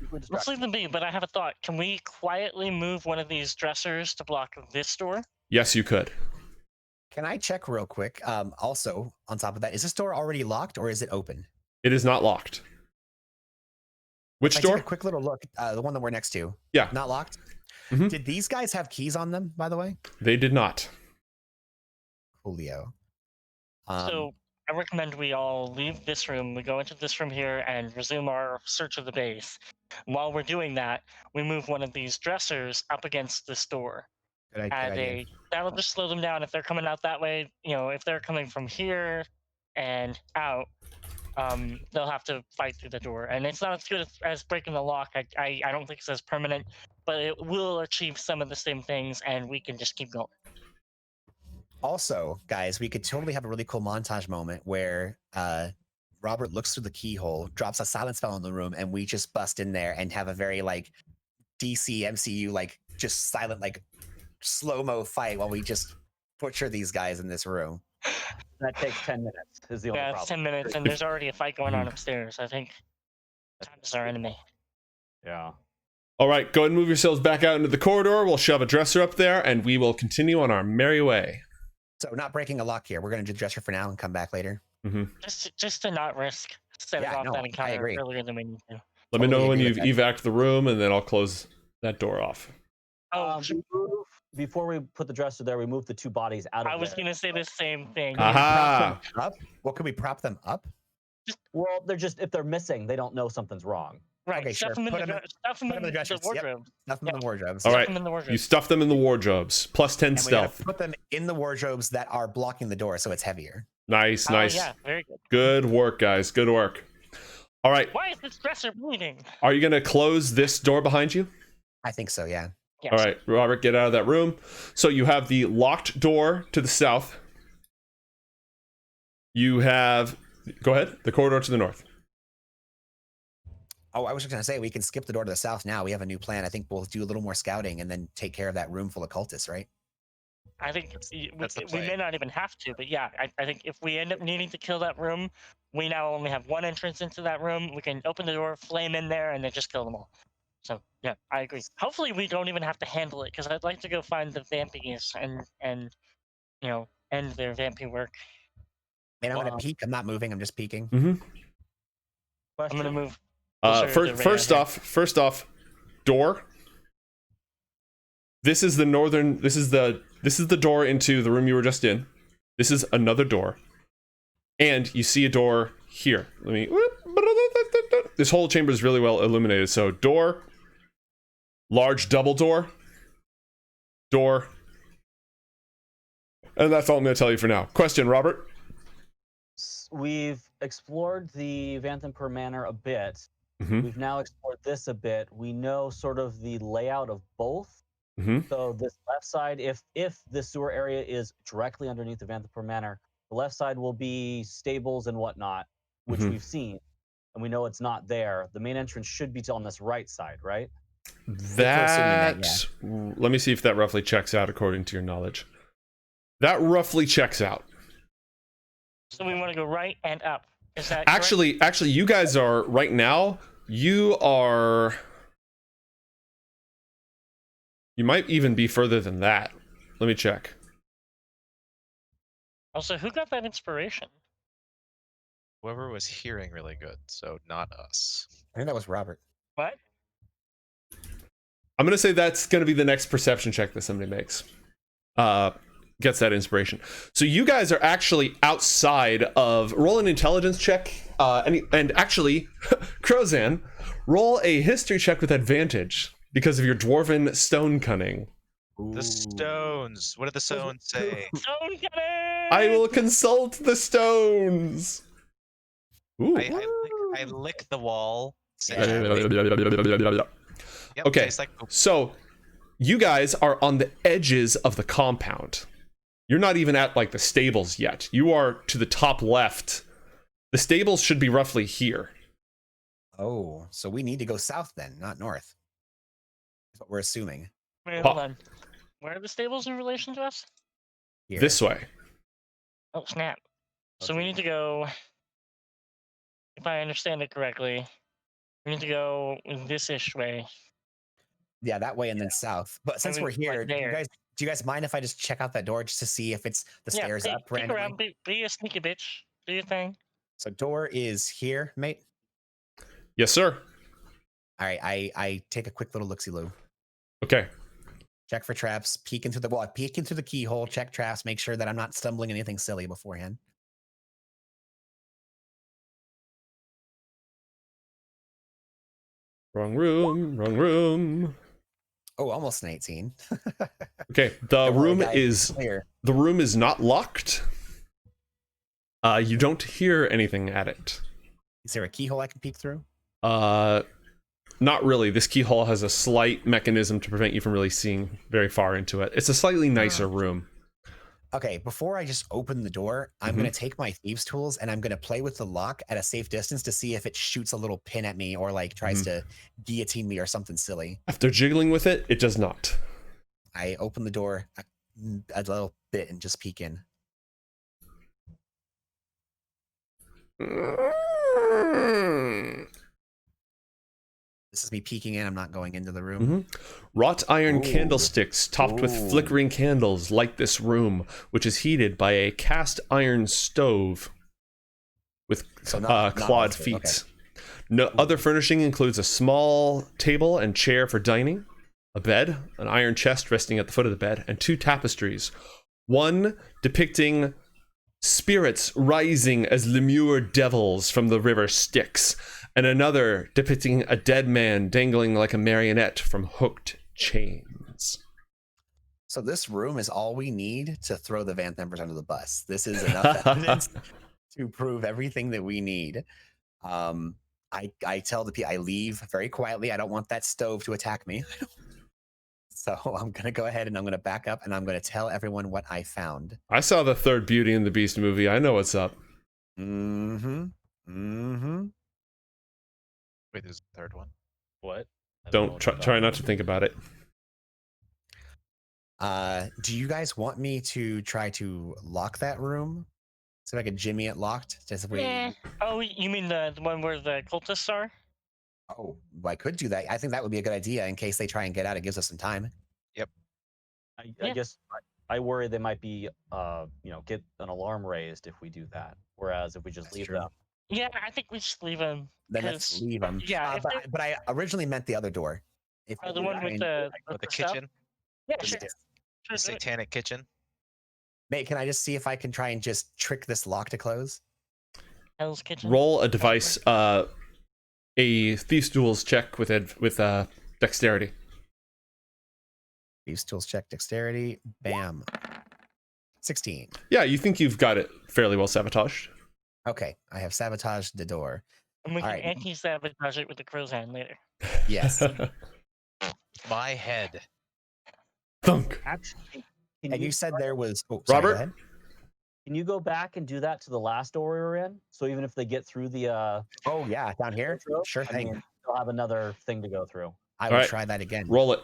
options. Let's leave them be, but I have a thought. Can we quietly move one of these dressers to block this door? Yes, you could. Can I check real quick? Also, on top of that, is this door already locked or is it open? It is not locked. Which I door? take a quick little look. The one that we're next to. Yeah. Not locked? Mhm. Did these guys have keys on them, by the way? They did not. Julio. So I recommend we all leave this room, we go into this room here and resume our search of the base. While we're doing that, we move one of these dressers up against this door. Good And idea. that'll just slow them down if they're coming out that way. You know, if they're coming from here and out, they'll have to fight through the door. And it's not as good as breaking the lock. I don't think it's as permanent, but it will achieve some of the same things, and we can just keep going. Also, guys, we could totally have a really cool montage moment where Robert looks through the keyhole, drops a silent spell in the room, and we just bust in there and have a very like DC MCU like just silent like slow-mo fight while we just butcher these guys in this room. That takes 10 minutes. Is the only Yeah, it's problem. 10 minutes, and there's already a fight going on upstairs. I think time is our enemy. Yeah. All right, go ahead and move yourselves back out into the corridor. We'll shove a dresser up there, and we will continue on our merry way. So not breaking a lock here. We're gonna do the dresser for now and come back later. Just to not risk setting Yeah, off no, that I encounter agree. earlier than we need to. Let me know Totally when agree you've with evac'd the room, and then I'll close that door off. Oh, Before we put the dresser there, we move the 2 bodies out of I was there. gonna say the same thing. Aha! Up? What could we prop them up? Well, they're just, if they're missing, they don't know something's wrong. Right, Okay, stuff sure. them in Put the 'em in- stuff them put 'em in in the the dressers. Yep. wardrobe. Stuff them in the wardrobes. All Stuff right, them in the wardrobe. you stuff them in the wardrobes. Plus 10 And we gotta stealth. put them in the wardrobes that are blocking the door so it's heavier. Nice, Oh, nice. yeah, very good. Good work, guys. Good work. All right, Why is this dresser bleeding? are you going to close this door behind you? I think so, yeah. Yes. All right, Robert, get out of that room. So you have the locked door to the south. You have, go ahead, the corridor to the north. Oh, I was just gonna say we can skip the door to the south now. We have a new plan. I think we'll do a little more scouting and then take care of that room full of cultists, right? I think That's the we may play. not even have to, but yeah, I think if we end up needing to kill that room, we now only have one entrance into that room. We can open the door, flame in there, and then just kill them all. So yeah, I agree. Hopefully, we don't even have to handle it because I'd like to go find the vampies and you know end their vampy work. Man, I'm Wow. gonna peek. I'm not moving. I'm just peeking. I'm Question? gonna move. closer to the rail here. First off, door. This is the northern. This is the door into the room you were just in. This is another door, and you see a door here. Let me. This whole chamber is really well illuminated. So door, large double door, door, and that's all I'm going to tell you for now. Question, Robert. We've explored the Vanthampur Manor a bit. Mhm. We've now explored this a bit. We know sort of the layout of both. Mhm. So this left side, if the sewer area is directly underneath the Vanthampur Manor, the left side will be stables and whatnot, which Mhm. we've seen, and we know it's not there. The main entrance should be on this right side, right? That. Let me see if that roughly checks out according to your knowledge. That roughly checks out. So we want to go right and up. Is that correct? Actually, you guys are right now. You might even be further than that. Let me check. Also, who got that inspiration? Whoever was hearing really good, so not us. I think that was Robert. What? I'm gonna say that's gonna be the next perception check that somebody makes. Gets that inspiration. So you guys are actually outside of. Roll an intelligence check. And actually, Krozan, roll a history check with advantage because of your dwarven stone cunning. The stones. What did the stones say? Stone cannon! I will consult the stones. Ooh. I lick the wall. Yeah. Yep, Okay. tastes like poop. So, you guys are on the edges of the compound. You're not even at like the stables yet. You are to the top left. The stables should be roughly here. Oh, so we need to go south then, not north. That's what we're assuming. Wait, hold on. Where are the stables in relation to us? Here. This way. Oh, snap. So we need to go, if I understand it correctly, we need to go this-ish way. Yeah, that way and then south. But since we- we're here, like do you there. guys mind if I just check out that door just to see if it's the stairs hey, up peek randomly? around, be a sneaky bitch. Do your thing. So door is here, mate. Yes, sir. All right, I take a quick little look-see-loo. Okay. Check for traps, peek into the wall, peek into the keyhole, check traps, make sure that I'm not stumbling anything silly beforehand. Wrong room. Wrong room. Oh, almost an 18. Okay. The Don't worry, room guys, is clear. not locked. You don't hear anything at it. Is there a keyhole I can peek through? Not really. This keyhole has a slight mechanism to prevent you from really seeing very far into it. It's a slightly nicer room. Okay, before I just open the door, I'm going to take my thieves' tools and I'm going to play with the lock at a safe distance to see if it shoots a little pin at me or like tries to guillotine me or something silly. After jiggling with it, it does not. I open the door a little bit and just peek in. This is me peeking in. I'm not going into the room. Wrought iron Ooh. candlesticks topped with Ooh. flickering candles light this room, which is heated by a cast iron stove with So not clawed roasted, feet. okay. No other furnishing includes a small table and chair for dining, a bed, an iron chest resting at the foot of the bed, and 2 tapestries. One depicting spirits rising as lemure devils from the river Styx, and another depicting a dead man dangling like a marionette from hooked chains. So this room is all we need to throw the Vanthampurs under the bus. This is enough evidence to prove everything that we need. I tell the people, I leave very quietly. I don't want that stove to attack me. So I'm going to go ahead and I'm going to back up and I'm going to tell everyone what I found. I saw the third Beauty and the Beast movie. I know what's up. Mm-hmm. Mm-hmm. Wait, there's a third one. What? I Don't know try not to think about it. Do you guys want me to try to lock that room? See if I could jimmy it locked? Just if we... Yeah. Oh, you mean the one where the cultists are? Oh, I could do that. I think that would be a good idea in case they try and get out. It gives us some time. I Yeah. guess I worry they might be, get an alarm raised if we do that. Whereas if we just That's leave true. them, Yeah, I think we just leave them. Then let's leave them. Yeah, if But I originally meant the other door. If the one with the stuff? kitchen, Yeah, the sure. dis- the Sure, do it. satanic kitchen. Mate, can I just see if I can try and just trick this lock to close? Hell's Kitchen. Roll a device, a Thieves' Tools check with dexterity. Thieves' tools check dexterity. Bam. 16. Yeah, you think you've got it fairly well sabotaged. Okay, I have sabotaged the door. And we can Alright. anti-sabotage it with the Krozan later. Yes. My head. Thunk. actually, And you said there was... Oh, Robert? go ahead. can you go back and do that to the last door we were in? So even if they get through the Oh, yeah, down here? intro, Sure I thing. mean, they'll have another thing to go through. I will Alright. try that again. Roll it.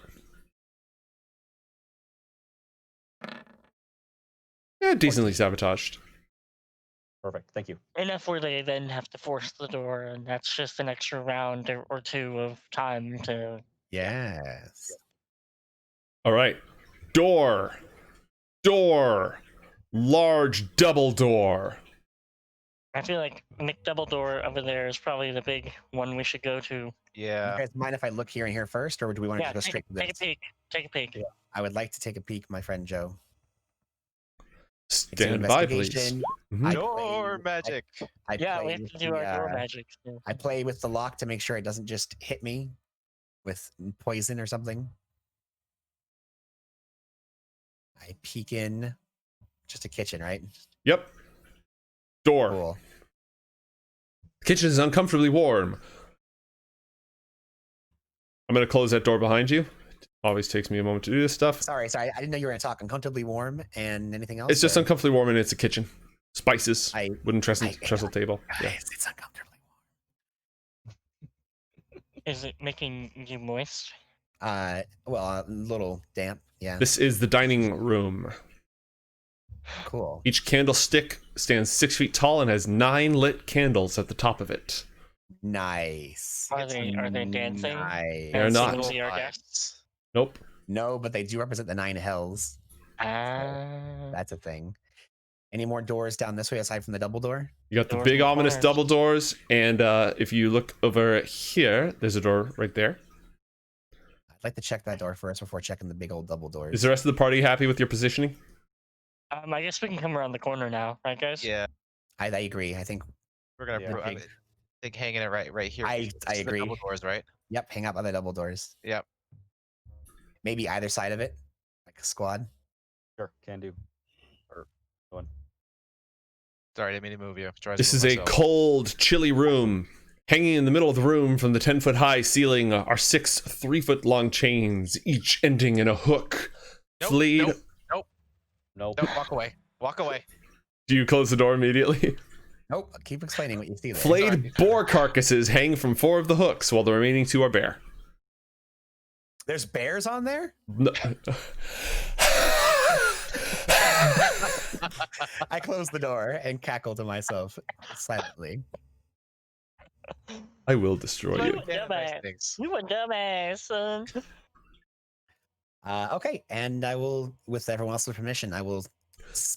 Yeah, decently sabotaged. Perfect. Thank you. Enough where they then have to force the door, and that's just an extra round or 2 of time to. Yes. All right. Door. Large double door. I feel like McDoubledore over there is probably the big one we should go to. Yeah. You guys mind if I look here and here first, or do we want to Yeah, just go straight to take a this? peek. Take a peek. Yeah. I would like to take a peek, my friend Joe. It's an Stand by, please. investigation. Mhm. I Door play- magic. I Yeah, we play have with to do the, our door magic. So. I play with the lock to make sure it doesn't just hit me with poison or something. I peek in. Just a kitchen, right? Yep. Door. Cool. Kitchen is uncomfortably warm. I'm gonna close that door behind you. Always takes me a moment to do this stuff. Sorry. I didn't know you were gonna talk. Uncomfortably warm and anything else. It's just or- uncomfortably warm and it's a kitchen. Spices. I- Wooden trestle I- table. Yeah. It's uncomfortably Is it making you moist? warm. Well, a little damp. Yeah. This is the dining room. Cool. Each candlestick stands 6 feet tall and has 9 lit candles at the top of it. Nice. Are they dancing? Nice. They're not. Singing our guests? Nope. No, but they do represent the 9 hells. Ah. That's a thing. Any more doors down this way aside from the double door? You got the Doors big and ominous corners. double doors, and if you look over here, there's a door right there. I'd like to check that door first before checking the big old double doors. Is the rest of the party happy with your positioning? I guess we can come around the corner now, right, guys? Yeah, I agree. I think. we're gonna. Yeah. I think hanging it right here. I This is the agree. double doors, right? Yep. Hang out by the double doors. Yep. Maybe either side of it, like a squad. Sure, can do. Or go on. Sorry, I didn't mean to move you. This is a cold, chilly room. Hanging in the middle of the room from the 10-foot-high ceiling are 6 3-foot-long chains, each ending in a hook. Nope, Flayed. Nope. Don't walk away. Walk away. Do you close the door immediately? Nope. Keep explaining what you see there. Flayed boar carcasses hang from 4 of the hooks, while the remaining 2 are bare. There's bears on there? No- I close the door and cackle to myself silently. I will destroy you. Yeah, nice Dumbass. things. You a dumbass, son. Okay, and I will, with everyone else's permission, I will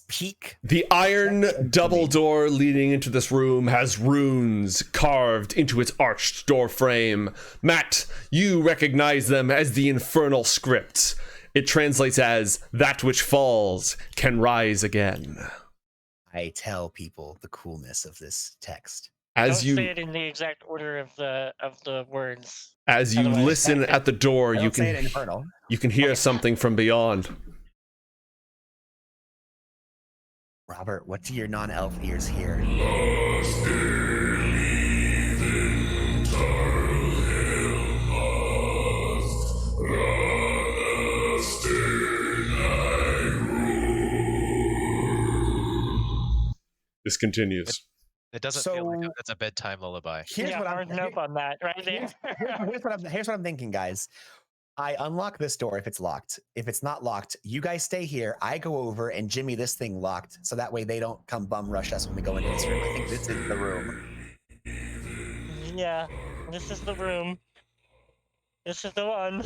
peek. The iron double door leading into this room has runes carved into its arched door frame. Matt, you recognize them as the infernal script. It translates as, "That which falls can rise again." I tell people the coolness of this text. As Don't you say it in the exact order of the words. as you Otherwise- listen at the door, I you don't say it can infernal. you can hear something from beyond. Robert, what do your non-elf ears hear? This continues. It doesn't feel like So- that's a bedtime lullaby. Here's yeah, what hard I'm nope on that right there. here's what I'm thinking, guys. I unlock this door if it's locked. If it's not locked, you guys stay here. I go over and Jimmy this thing locked, so that way they don't come bum rush us when we go into this room. I think this is the room. Yeah, this is the room. This is the one.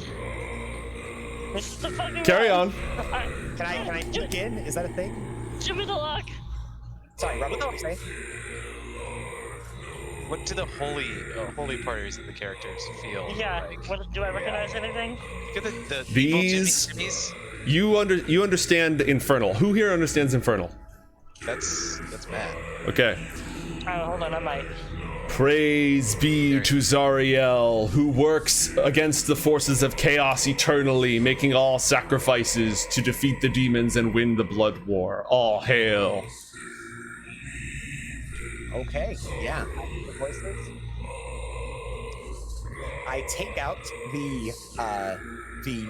This is the fucking Carry one. on. Can I peek in? Is that a thing? Give me the lock. Sorry, Robert, what did you say? What do the holy parties of the characters feel Yeah. like? What, do I recognize anything? Look at the These- evil Jimmys. You understand infernal. Who here understands infernal? That's Matt. Okay. Oh, hold on, I might. Praise be to Zariel, who works against the forces of chaos eternally, making all sacrifices to defeat the demons and win the blood war. All hail. Okay, yeah. I take out the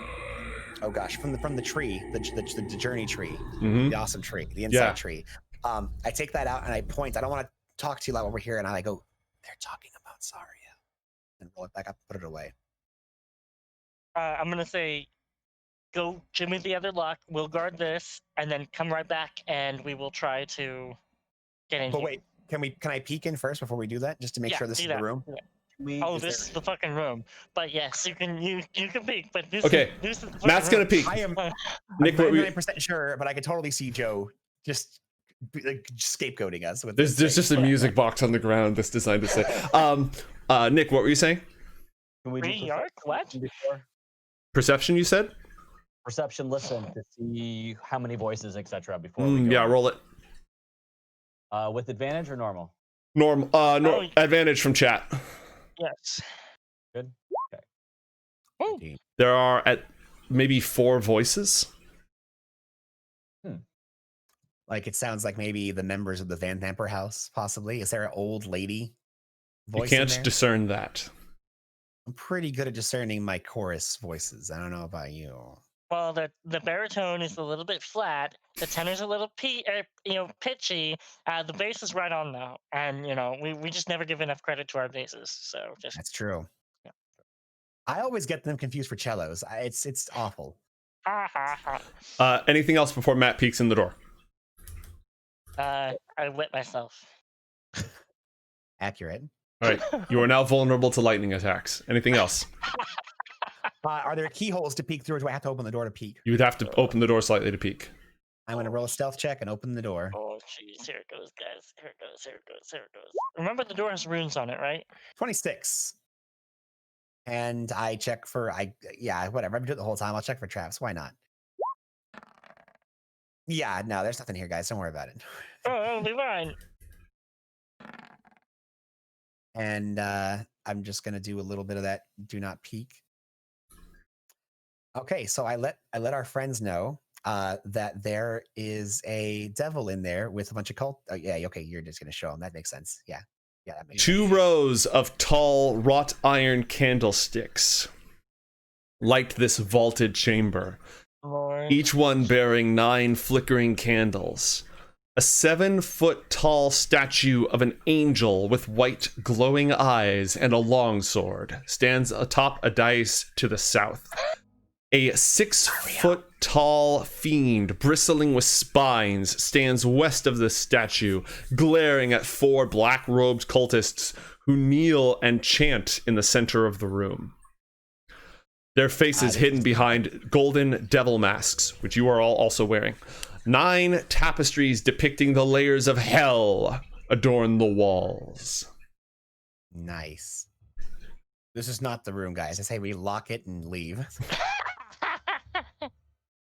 oh gosh, from the tree, the journey tree, Mhm. the awesome tree, the inside Yeah. tree. I take that out and I point. I don't want to talk to you loud over here, and I go, they're talking about Saria, and roll it back up, put it away. I'm gonna say, go Jimmy the other lock. We'll guard this, and then come right back, and we will try to get in. But here. wait, can I peek in first before we do that, just to make Yeah, sure this do is that. the room? Oh, Is this there- is the fucking room. But yes, you can peek. But this Okay, this is the fucking Matt's gonna room. peek. I am Nick, what were you- 99% sure, but I could totally see Joe just like scapegoating us with there's this just a music box on the ground that's designed to say. Nick, what were you saying? Can we do Free York? What? perception before? Perception, you said? Perception, listen to see how many voices, etc. Before we go Yeah, on. roll it. With advantage or normal? Oh. Advantage from chat. Yes. Good. Okay. Oh, There are at maybe 4 voices. Like it sounds like maybe the members of the Vanthampur house, possibly. Is there an old lady You voice in can't there? discern that. I'm pretty good at discerning my chorus voices. I don't know about you. Well, the baritone is a little bit flat. The tenor's a little pitchy. The bass is right on though, and we just never give enough credit to our basses. So just That's true. Yeah. I always get them confused for cellos. It's awful. ha ha ha. Anything else before Matt peeks in the door? I wet myself. Accurate. All right. You are now vulnerable to lightning attacks. Anything else? Are there keyholes to peek through, or do I have to open the door to peek? You would have to open the door slightly to peek. I'm going to roll a stealth check and open the door. Oh jeez, here it goes, guys. Here it goes. Here it goes. Here it goes. Remember, the door has runes on it, right? 26. And I check for, whatever. I've been doing it the whole time. I'll check for traps. Why not? Yeah, no, there's nothing here, guys. Don't worry about it. Oh, it'll be fine. And I'm just going to do a little bit of that do not peek. Okay, so I let our friends know that there is a devil in there with a bunch of cult. Oh, yeah, okay, you're just going to show them. That makes sense. Yeah, that makes Two sense. rows of tall wrought iron candlesticks light this vaulted chamber, Lord. each one bearing 9 flickering candles. A 7-foot tall statue of an angel with white glowing eyes and a longsword stands atop a dais to the south. A 6-foot tall fiend bristling with spines stands west of the statue, glaring at 4 black-robed cultists who kneel and chant in the center of the room. Their faces hidden behind golden devil masks, which you are all also wearing. 9 tapestries depicting the layers of hell adorn the walls. Nice. This is not the room, guys. I say we lock it and leave.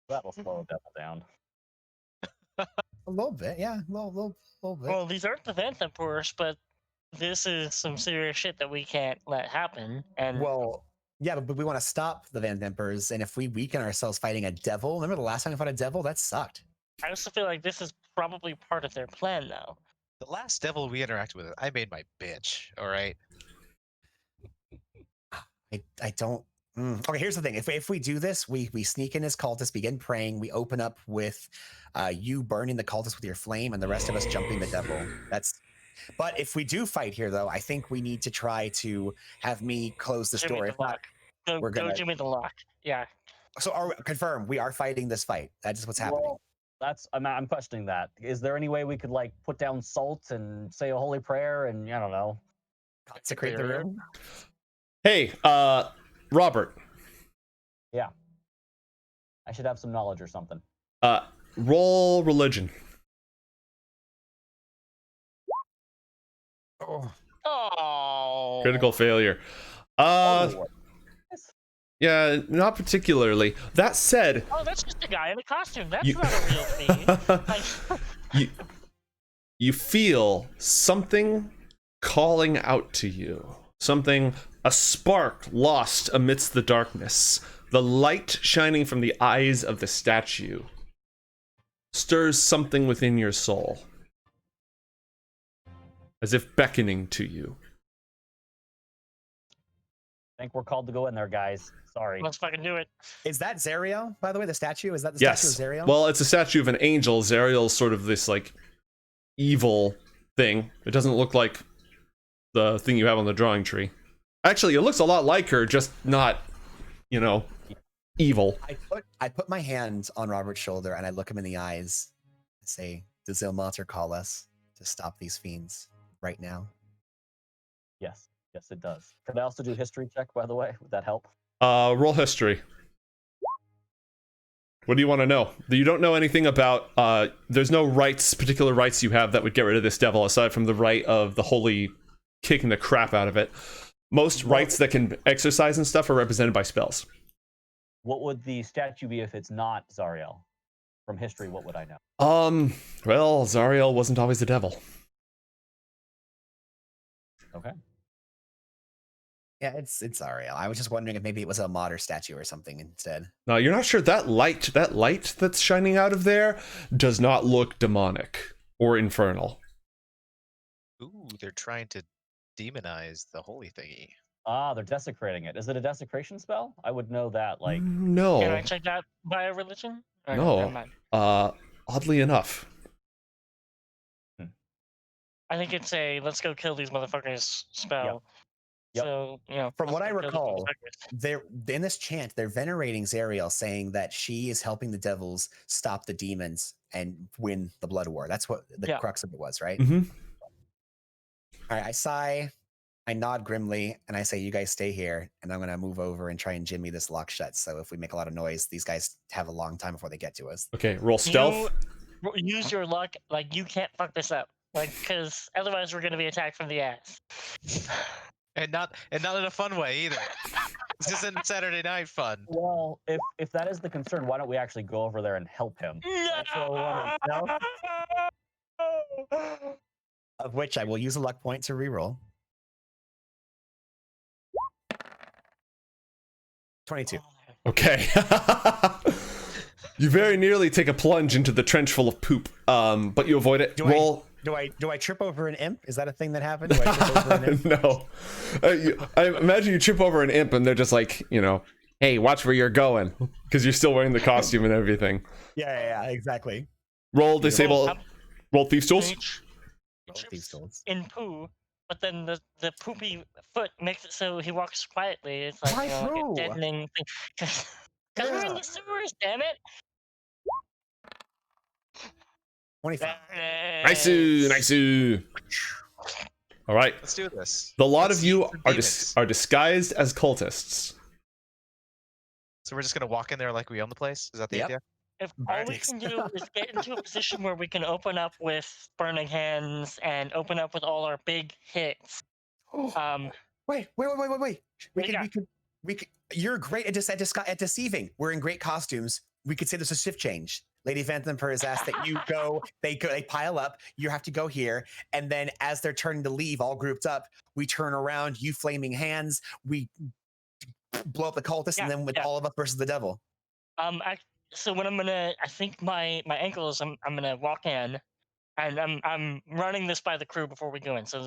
That'll slow the devil down. A little bit, yeah. A little bit. Well, these aren't the Vanthampurs, but this is some serious shit that we can't let happen. And Well, yeah, but we want to stop the Vanthampurs, and if we weaken ourselves fighting a devil, remember the last time we fought a devil? That sucked. I also feel like this is probably part of their plan, though. The last devil we interacted with, I made my bitch. All right. I don't. Okay, here's the thing. If we do this, we sneak in as cultists, begin praying. We open up with you burning the cultists with your flame, and the rest of us jumping the devil. But if we do fight here, though, I think we need to try to have me close this Jimmy door. the If not, lock. Go, we're gonna- Jimmy the lock. Yeah. so confirm we are fighting this fight. That's just what's happening. Well, I'm questioning that. Is there any way we could like put down salt and say a holy prayer and I don't know? Consecrate the room. Hey, Robert, I should have some knowledge or something. roll religion. Oh, Oh. Critical failure. Oh, Yeah, not particularly. That said, Oh, that's just a guy in a costume. That's You- not a real thing. Like, you feel something calling out to you. A spark lost amidst the darkness. The light shining from the eyes of the statue stirs something within your soul, as if beckoning to you. I think we're called to go in there, guys. Sorry. let's fucking do it. is that Zariel, by the way? The statue? Is that the Yes. statue of Zariel? Well, it's a statue of an angel. Zariel's sort of this like evil thing. It doesn't look like the thing you have on the drawing tree. Actually, it looks a lot like her, just not, evil. I put my hand on Robert's shoulder and I look him in the eyes and say, "Does Ilmater call us to stop these fiends right now?" Yes, it does. Could I also do a history check, by the way? Would that help? Roll history. What do you want to know? You don't know anything about, there's no particular rights you have that would get rid of this devil, aside from the right of the holy kicking the crap out of it. Most rights that can exercise and stuff are represented by spells. What would the statue be if it's not Zariel? From history, what would I know? Well, Zariel wasn't always the devil. Okay. Yeah, it's Ariel. I was just wondering if maybe it was a mod or statue or something instead. No, you're not sure. That light that's shining out of there does not look demonic or infernal. Ooh, they're trying to demonize the holy thingy. Ah, they're desecrating it. Is it a desecration spell? I would know that. Like, No. Can I check that by a religion? Or No. never mind. Oddly enough. I think it's a let's go kill these motherfuckers spell. Yep. So, you know. From let's what I go kill these recall, motherfuckers. they're in this chant, they're venerating Zariel, saying that she is helping the devils stop the demons and win the blood war. That's what the Yeah. crux of it was, right? Mm-hmm. All right, I sigh, I nod grimly, and I say, "You guys stay here, and I'm gonna move over and try and jimmy this lock shut. So if we make a lot of noise, these guys have a long time before they get to us." Okay, roll stealth. Use your luck. Like, you can't fuck this up. Like, because otherwise we're going to be attacked from the ass. And not in a fun way either. This isn't Saturday night fun. well, if that is the concern, why don't we actually go over there and help him? That's what I wanted to know. Of which I will use a luck point to reroll. 22. Okay. You very nearly take a plunge into the trench full of poop, but you avoid it. Roll. Do I trip over an imp? Is that a thing that happened? Do I trip over an imp? No. I imagine you trip over an imp and they're just like, hey, watch where you're going, because you're still wearing the costume and everything. Yeah, exactly. Roll disable. Roll thief's tools. These tools. In poo, but then the poopy foot makes it so he walks quietly. It's like, Why like a poo? deadening thing. Because we're in the sewers, damn it. 25. Nice. All right. Let's do this. The lot Let's of you eat some demons. are disguised as cultists. So we're just gonna walk in there like we own the place? Is that the Yep. idea? If all we can do is get into a position where we can open up with burning hands and open up with all our big hits. Wait. We could. You're great at deceiving. We're in great costumes. We could say there's a shift change. Lady Vanthampur has asked that you go. They pile up. You have to go here, and then as they're turning to leave, all grouped up, we turn around. You flaming hands. We blow up the cultists, and then with all of us versus the devil. So what I think my ankle is I'm gonna walk in, and I'm running this by the crew before we go in. So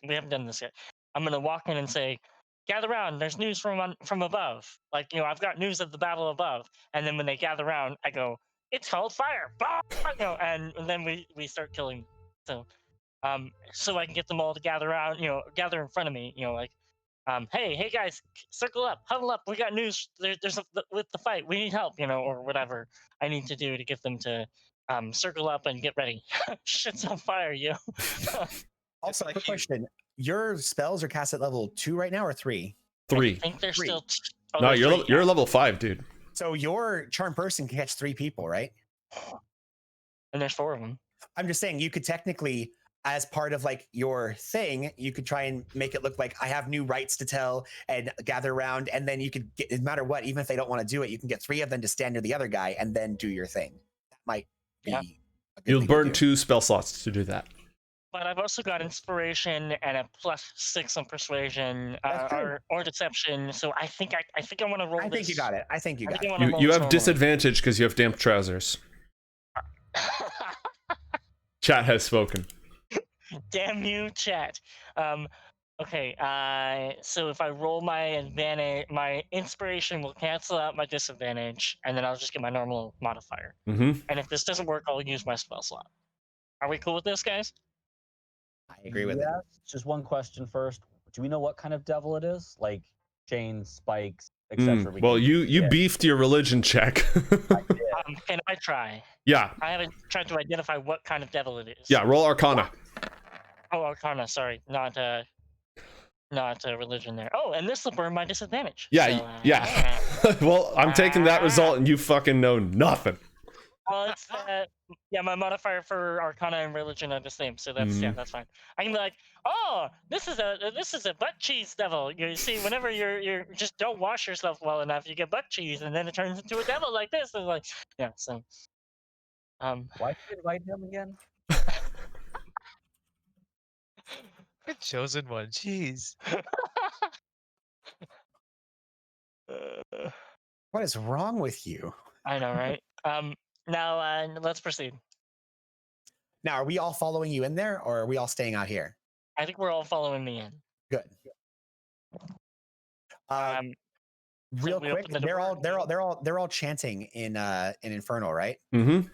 we haven't done this yet. I'm gonna walk in and say, gather around. There's news from above. Like, I've got news of the battle above. And then when they gather around, I go, it's called fire. And then we start killing. So I can get them all to gather around. Gather in front of me. Hey guys, circle up, huddle up. We got news. There's with the fight. We need help. Or whatever I need to do to get them to circle up and get ready. Shit's on fire, yo. Also, quick question: your spells are cast at level 2 right now, or 3? 3. I think they're 3. still. No, they're 3. you're level 5, dude. So your charm person can catch 3 people, right? And there's 4 of them. I'm just saying, you could technically, as part of like your thing, you could try and make it look like I have new rights to tell and gather around, and then you could get, no matter what, even if they don't want to do it, you can get 3 of them to stand near the other guy and then do your thing. That might be. Yeah. a good You'll thing to burn do. 2 spell slots to do that. But I've also got inspiration and a +6 on persuasion That's true. or deception. So I think I want to roll. I think you got it. I think you got it. You have disadvantage because you have damp trousers. Chat has spoken. Damn you, chat. Okay. So if I roll my advantage, my inspiration will cancel out my disadvantage, and then I'll just get my normal modifier. Mm-hmm. And if this doesn't work, I'll use my spell slot. Are we cool with this, guys? I agree with it. Just one question first. Do we know what kind of devil it is? Like chains, spikes, etc. Well, you beefed your religion check. Can I try? Yeah. I haven't tried to identify what kind of devil it is. Yeah. Roll Arcana. Oh, Arcana. Sorry, not religion there. Oh, and this will burn my disadvantage. Yeah. So, yeah. Well, I'm taking that result, and you fucking know nothing. Well, it's my modifier for Arcana and religion are the same, so that's that's fine. I can be like, oh, this is a butt cheese devil. You see, whenever you're just don't wash yourself well enough, you get butt cheese, and then it turns into a devil like this. And like, yeah, so. Why did you invite him again? Good chosen one. Jeez. What is wrong with you? I know, right? Now let's proceed. Now, are we all following you in there, or are we all staying out here? I think we're all following me in. Good. Real we quick, open the they're all chanting in infernal, right? Mm-hmm.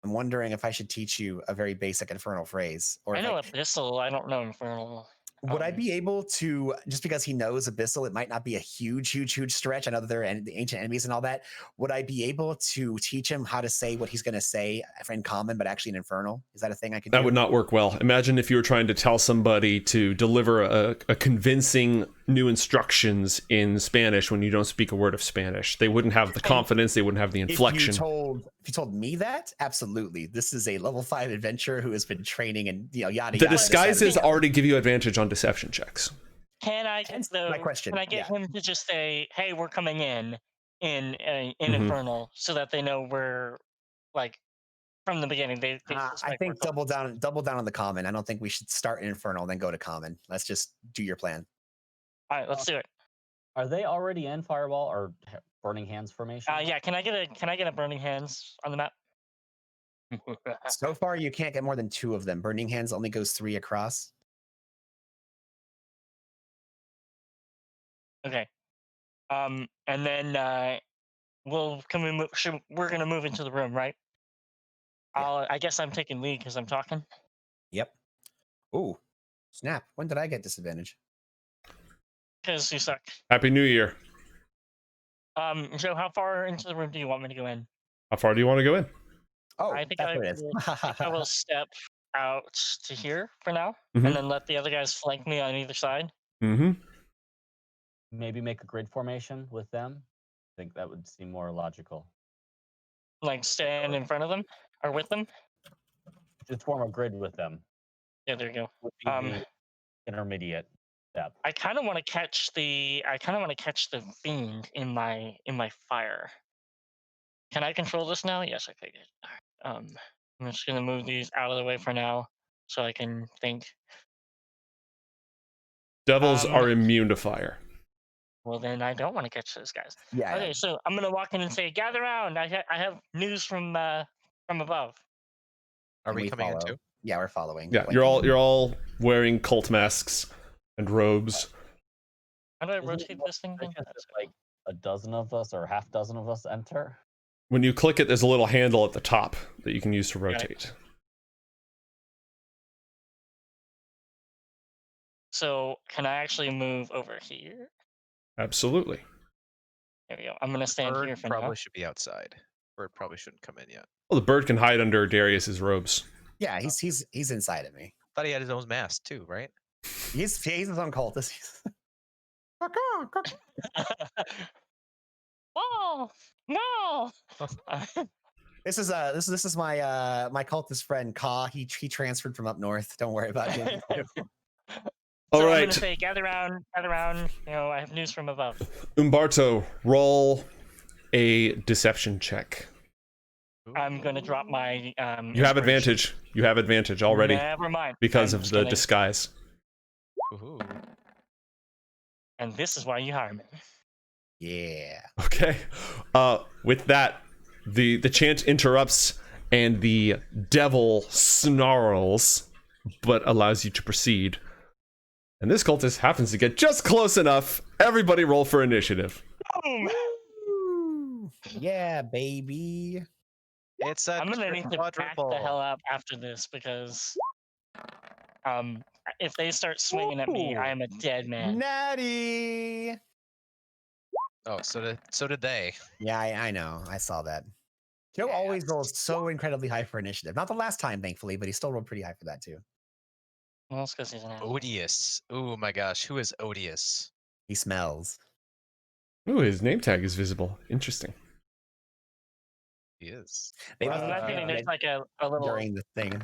I'm wondering if I should teach you a very basic infernal phrase, or I if know Abyssal. I don't know Infernal. would I be able to, just because he knows Abyssal, it might not be a huge stretch. I know that they're the ancient enemies and all that. Would I be able to teach him how to say what he's going to say in common, but actually in infernal? Is that a thing I could do? That would not work well. Imagine if you were trying to tell somebody to deliver a convincing new instructions in Spanish when you don't speak a word of Spanish. They wouldn't have the confidence. They wouldn't have the inflection. If you told me that, absolutely. This is a level 5 adventurer who has been training and yada. The disguises already give you advantage on deception checks. Can I get my question. Can I get him to just say, "Hey, we're coming in Mm-hmm. Infernal," so that they know we're like from the beginning. They I think double down on the common. I don't think we should start in infernal and then go to common. Let's just do your plan. All right, let's do it. Are they already in fireball or burning hands formation? Yeah. Can I get a burning hands on the map? So far, you can't get more than 2 of them. Burning hands only goes 3 across. Okay. And then we're gonna move into the room, right? Yeah. I guess I'm taking lead because I'm talking. Yep. Ooh, snap! When did I get disadvantage? Because you suck. Happy New Year. So how far into the room do you want me to go in? How far do you want to go in? Oh, I think that's what it is. I will step out to here for now, Mhm. and then let the other guys flank me on either side. Mm-hmm. Maybe make a grid formation with them. I think that would seem more logical. Like stand in front of them or with them. Just form a grid with them. Yeah, there you go. Would be the intermediate step. I kind of want to catch the fiend in my fire. Can I control this now? Yes, okay, good. I'm just gonna move these out of the way for now, so I can think. Devils are immune to fire. Well, then I don't want to catch those guys. Yeah. Okay, so I'm gonna walk in and say, "Gather around! I have news from above." Are we coming in follow. too? Yeah, we're following. Yeah, you're all wearing cult masks and robes. How do I Isn't it rotate this thing? Then? If like a dozen of us or half dozen of us enter. When you click it, there's a little handle at the top that you can use to rotate. So can I actually move over here? Absolutely. There we go. I'm gonna stand Bird here for probably now. should be outside. Bird probably shouldn't come in yet. Well, the bird can hide under Darius's robes. Yeah, he's inside of me. Thought he had his own mask too, right? He's his own cultist. Oh no! This is my my cultist friend Ka. He transferred from up north. Don't worry about him. All So I'm right, gonna say, gather round. I have news from above. Umberto, roll a deception check. I'm gonna drop my. You have advantage. You have advantage already Never mind. because I'm of just the gonna- disguise. Ooh. And this is why you hire me. Yeah. Okay. With that, the chant interrupts and the devil snarls, but allows you to proceed. And this cultist happens to get just close enough. Everybody roll for initiative. Boom! Woo! Yeah, baby. It's a I'm gonna need to back quadruple. the hell up after this because, if they start swinging at me, Ooh. I am a dead man. Natty. Oh, so did they. Yeah, I know. I saw that. Joe always rolls so incredibly high for initiative. Not the last time, thankfully, but he still rolled pretty high for that too. Well, it's because he's an asshole. Odious. Oh my gosh, who is odious? He smells. Ooh, his name tag is visible. Interesting. He is. They I was must have imagining found there's it like a little during the thing.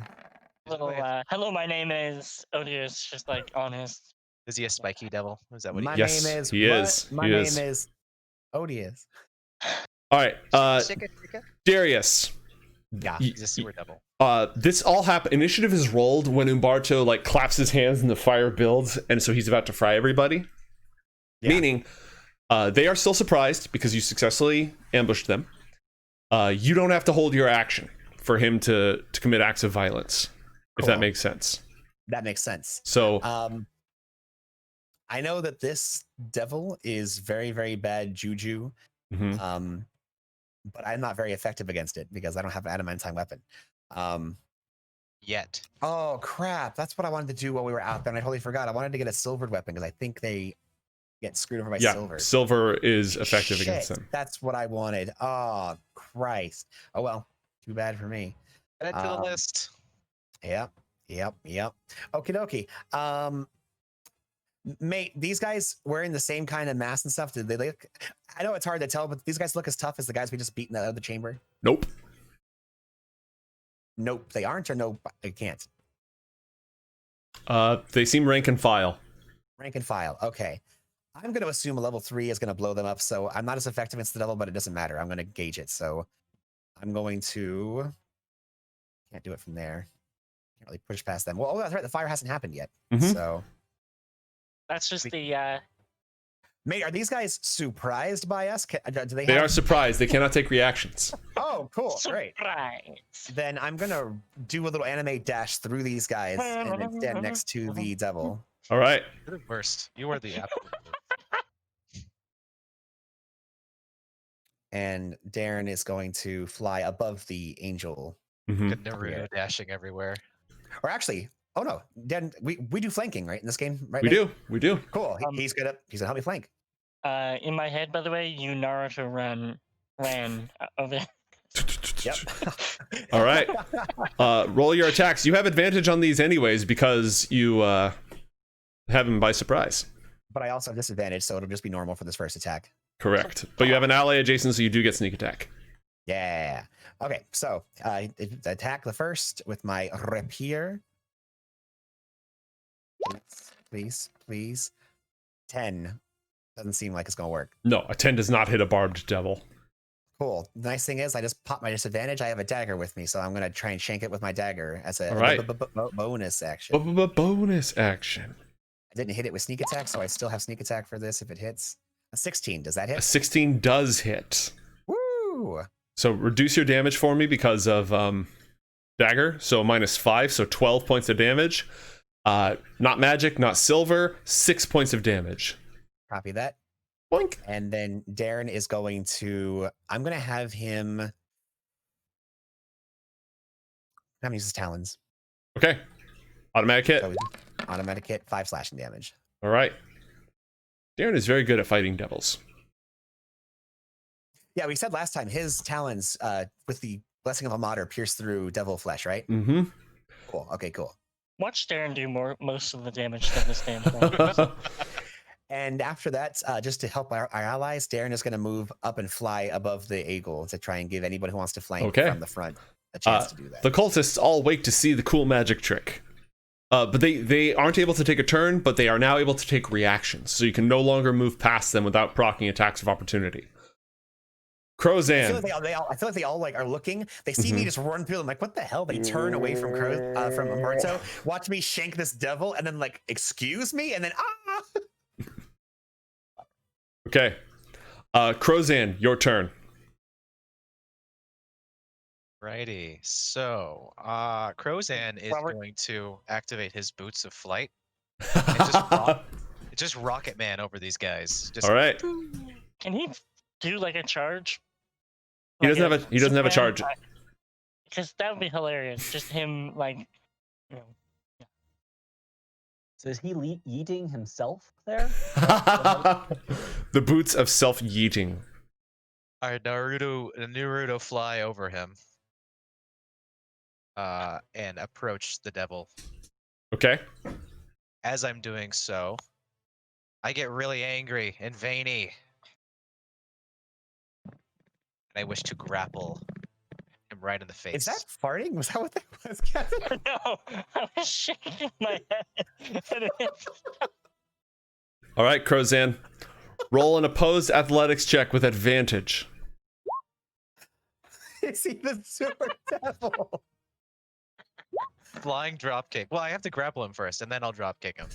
hello, my name is Odious, just like on his. Is he a spiky devil? Is that what My he Yes, name is he what? is. My He name is. is Odious. All right, Shika, shika. Darius. Yeah. y- He's a sewer devil. This all happened. Initiative is rolled when Umberto like claps his hands and the fire builds, and so he's about to fry everybody. Yeah. Meaning, they are still surprised because you successfully ambushed them. You don't have to hold your action for him to commit acts of violence, if that makes sense. That makes sense. So, I know that this devil is very, very bad juju. Mm-hmm. But I'm not very effective against it because I don't have an adamantine weapon. Yet. Oh crap! That's what I wanted to do while we were out there, and I totally forgot. I wanted to get a silvered weapon because I think they get screwed over by silver. Silver is effective against them. That's what I wanted. Oh Christ! Oh well, too bad for me. Add it to the list. Yep. Okie dokie. Mate, these guys wearing the same kind of mask and stuff, did they look? I know it's hard to tell, but these guys look as tough as the guys we just beat in the other chamber. Nope, they aren't, or no, I can't. They seem rank and file. Rank and file. Okay, I'm going to assume a level 3 is going to blow them up, so I'm not as effective against the devil, but it doesn't matter. I'm going to gauge it, so I'm going to. Can't do it from there. Can't really push past them. Well, oh, that's right. The fire hasn't happened yet, so. That's just the. Mate, are these guys surprised by us? Do they? They are surprised. They cannot take reactions. Oh, cool! Great. Surprise. Then I'm gonna do a little anime dash through these guys and then stand next to the devil. All right. You're the worst. You are the absolute worst. And Darren is going to fly above the angel. Naruto dashing everywhere. Or actually, oh no, Darren, we do flanking, right, in this game, right? We do. Cool. He's gonna help me flank. In my head, by the way, you Naruto ran over. Yep. All right. Roll your attacks. You have advantage on these anyways because you have him by surprise. But I also have disadvantage, so it'll just be normal for this first attack. Correct. But you have an ally adjacent, so you do get sneak attack. Yeah. Okay, so I attack the first with my rapier. Please. 10. Doesn't seem like it's gonna work. No, a 10 does not hit a barbed devil. Cool. The nice thing is I just pop my disadvantage. I have a dagger with me, so I'm gonna try and shank it with my dagger as a bonus action. Bonus action. I didn't hit it with sneak attack, so I still have sneak attack for this if it hits. A 16. Does that hit? A 16 does hit. Woo! So reduce your damage for me because of dagger. So -5, so 12 points of damage. Not magic, not silver. 6 points of damage. Copy that. Boink. And then Darren is going to. I'm going to have him. I'm going to use his talons. Okay. Automatic hit. So automatic hit, 5 slashing damage. All right. Darren is very good at fighting devils. Yeah, we said last time his talons with the blessing of a martyr pierce through devil flesh, right? Mm-hmm. Cool. Okay, cool. Watch Darren do most of the damage to this damn thing. And after that, just to help our allies, Darren is going to move up and fly above the eagle to try and give anybody who wants to flank from the front a chance to do that. The cultists all wake to see the cool magic trick. But they aren't able to take a turn, but they are now able to take reactions. So you can no longer move past them without proccing attacks of opportunity. Krozan. I feel like they all like are looking. They see me just run through them. Like, what the hell? They turn away from Umberto, watch me shank this devil, and then like, excuse me, and then Okay. Krozan, your turn. Righty. So, Krozan is going to activate his boots of flight and just rocket man over these guys. Just, all right. Can he do like a charge? He doesn't have a charge. Because that would be hilarious. Just him like, you know. Yeah. So is he yeeting himself there? The boots of self-yeeting. All right, Naruto fly over him. And approach the devil. Okay. As I'm doing so, I get really angry and veiny. And I wish to grapple him right in the face. Is that farting? Was that what that was, Kevin? No, I was shaking my head. All right, Krozan. Roll an opposed athletics check with advantage. Is he the super devil? Flying drop kick. Well, I have to grapple him first, and then I'll drop kick him.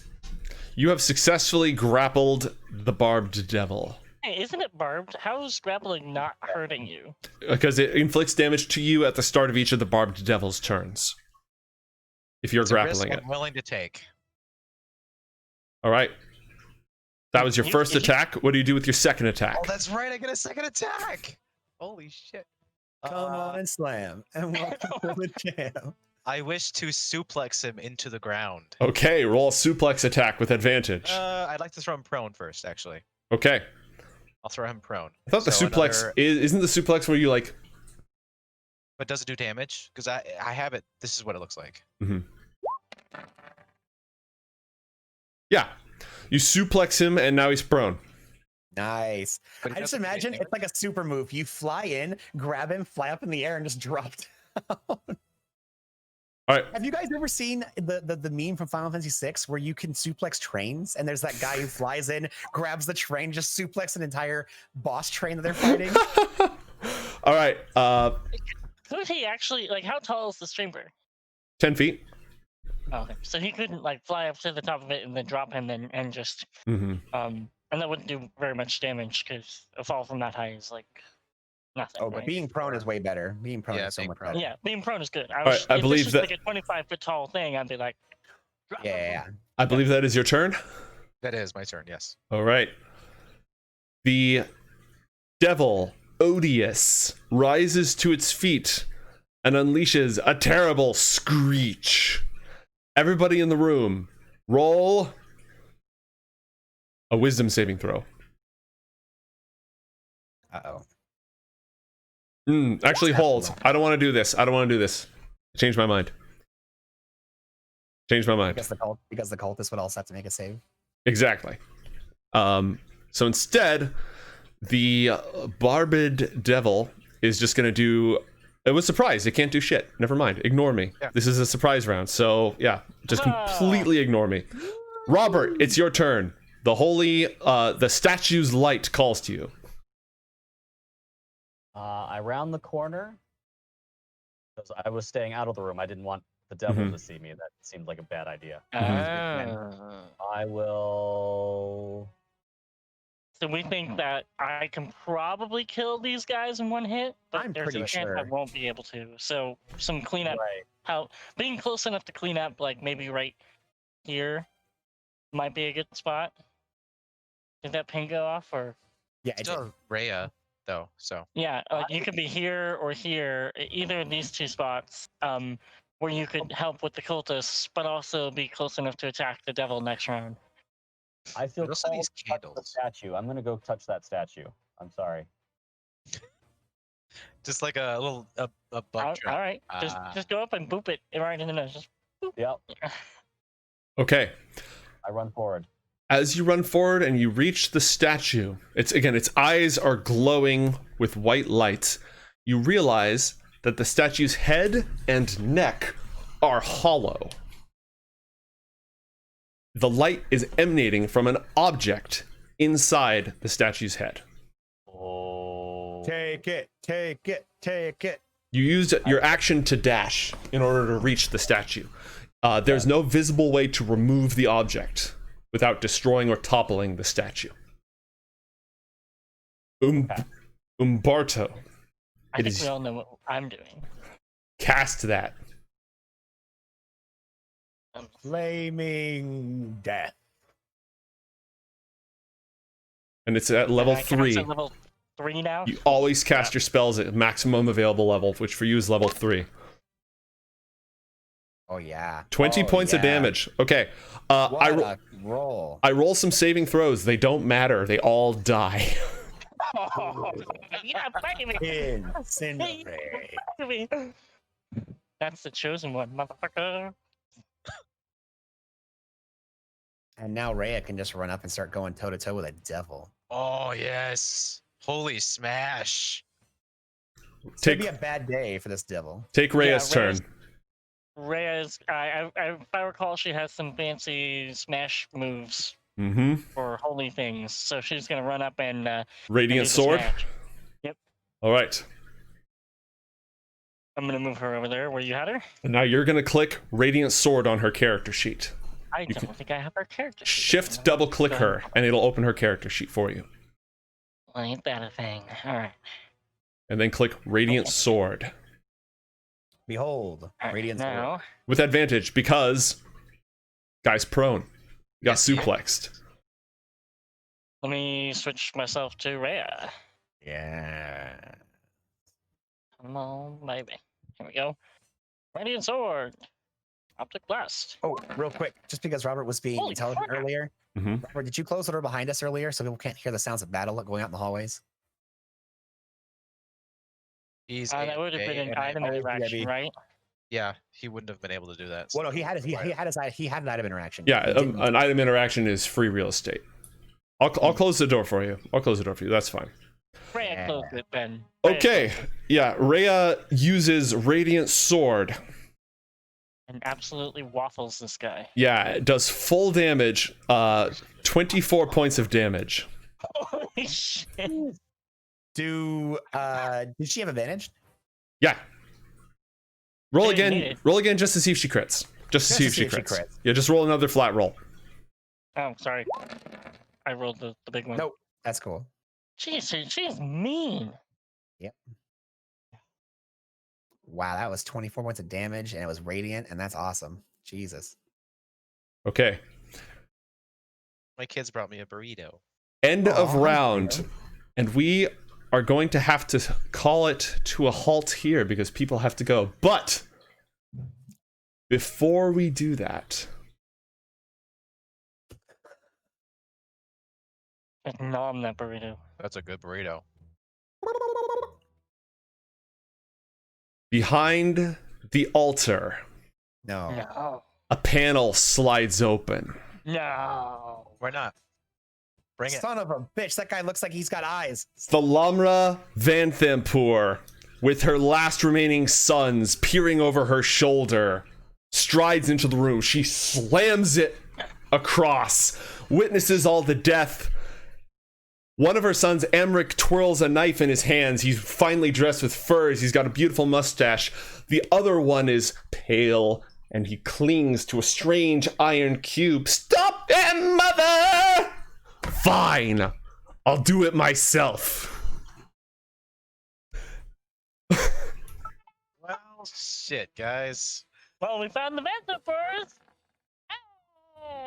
You have successfully grappled the barbed devil. Hey, isn't it barbed? How is grappling not hurting you? Because it inflicts damage to you at the start of each of the barbed devil's turns. If you're It's a risk grappling it. I'm willing to take. All right. That was your You- first you- attack. What do you do with your second attack? Oh, that's right. I get a second attack. Holy shit. Come on and slam. And welcome to the jam. I wish to suplex him into the ground. Okay, roll a suplex attack with advantage. I'd like to throw him prone first, actually. Okay. I'll throw him prone. I thought the So suplex another- isn't the suplex where you like. But does it do damage? Because I have it. This is what it looks like. Yeah. You suplex him and now he's prone. Nice. But it I just doesn't do imagine anything. it's like a super move. You fly in, grab him, fly up in the air, and just drop down. All right. Have you guys ever seen the meme from Final Fantasy VI where you can suplex trains and there's that guy who flies in, grabs the train, just suplex an entire boss train that they're fighting? All right. Could he actually, like, how tall is this chamber? 10 feet. Oh, okay. So he couldn't, like, fly up to the top of it and then drop him and just, Mm-hmm. and that wouldn't do very much damage because a fall from that high is, like, nothing. Oh, but right? being prone is way better. Being prone Yeah, is so being much prone. better. Yeah, being prone is good. right, I if believe this was that- like a 25-foot tall thing, I'd be like, drop him. Yeah. I believe that is your turn. That is my turn, yes. All right. The devil, Odious, rises to its feet and unleashes a terrible screech. Everybody in the room, roll a wisdom saving throw. Uh-oh. Actually, hold. I don't want to do this. I don't want to do this. Change my mind. Change my mind. Because the cultist would also have to make a save. Exactly. So instead, the barbed devil is just going to do. It was surprised. It can't do shit. Never mind. Ignore me. Yeah. This is a surprise round. So yeah, just completely ignore me. Robert, it's your turn. The the statue's light calls to you. I round the corner because I was staying out of the room. I didn't want the devil Mhm. to see me. That seemed like a bad idea. Ah. I will. So we think that I can probably kill these guys in one hit, but I'm there's pretty a chance I sure. won't be able to. So some cleanup, Right. being close enough to clean up, like maybe right here, might be a good spot. Did that ping go off or? Yeah, it did. Still Rhea, though, so. Yeah, you could be here or here, either of these two spots, where you could help with the cultists, but also be close enough to attack the devil next round. I feel But also called these to touch the candles. statue. I'm gonna go touch that statue. I'm sorry. Just like a little a bug All trap. right, just go up and boop it right in the nose. Just Yep. Okay. I run forward. As you run forward and you reach the statue, its eyes are glowing with white light. You realize that the statue's head and neck are hollow. The light is emanating from an object inside the statue's head. Oh. Take it, take it, take it. You used your action to dash in order to reach the statue. There's no visible way to remove the object without destroying or toppling the statue. Umberto, I It think is- we all know what I'm doing. cast that. Flaming death. And it's at level I can 3. also level 3 now. You always cast your spells at maximum available level, which for you is level 3. Oh yeah. 20 Oh, points of yeah. damage. Okay. What I a roll. roll some saving throws. They don't matter. They all die. Oh, you're not fighting me. Incinerate. That's the chosen one, motherfucker. And now Rhea can just run up and start going toe to toe with a devil. Oh yes. Holy smash. It's gonna Take be a bad day for this devil. Rhea's turn. Rhea's, if I recall, she has some fancy smash moves Mm-hmm. for holy things. So she's gonna run up and do Radiant the sword. smash. All right. I'm gonna move her over there where you had her. And now you're gonna click Radiant Sword on her character sheet. I don't think I have her character sheet. Shift double click her, and it'll open her character sheet for you. Well, ain't that a thing? All right. And then click Radiant Sword. Behold, All right, radiant sword. now. With advantage, because guy's prone. You got suplexed. Let me switch myself to Rhea. Yeah. Come on, baby. Here we go. Radiant Sword. Optic Blast. Oh, real quick, just because Robert was being Holy intelligent crap. earlier. Mhm. Robert, did you close the door behind us earlier so people can't hear the sounds of battle going out in the hallways? He's That would have AFK, been an and I- item interaction, right? Yeah, he wouldn't have been able to do that. Well, no, he had an item interaction. Yeah, He didn't- an item interaction is free real estate. I'll close the door for you. I'll close the door for you. That's fine. Rhea closed it, Ben. Okay. Yeah, Rhea uses Radiant Sword. And absolutely waffles this guy. Yeah, it does full damage. 24 points of damage. Holy shit. Did she have advantage? Yeah. Roll I didn't need again. it. Roll again just to see if she crits. Just to see if she crits. Yeah, just roll another flat roll. Oh, sorry. I rolled the big one. Nope. That's cool. She's mean. Wow, that was 24 points of damage and it was radiant, and that's awesome. Jesus. Okay. My kids brought me a burrito. End of Aw, round. Theo. And we are going to have to call it to a halt here because people have to go. But before we do that, Just nom that burrito. That's a good burrito. behind the altar, No. No. a panel slides open. No. Why not? Bring it. Son of a bitch, that guy looks like he's got eyes. Thalamra Vanthampur, with her last remaining sons peering over her shoulder, strides into the room. She slams it across, witnesses all the death. One of her sons, Amric, twirls a knife in his hands. He's finely dressed with furs. He's got a beautiful mustache. The other one is pale, and he clings to a strange iron cube. Stop him, mother! Fine. I'll do it myself. Well, shit, guys. Well, we found the Vanthampurs.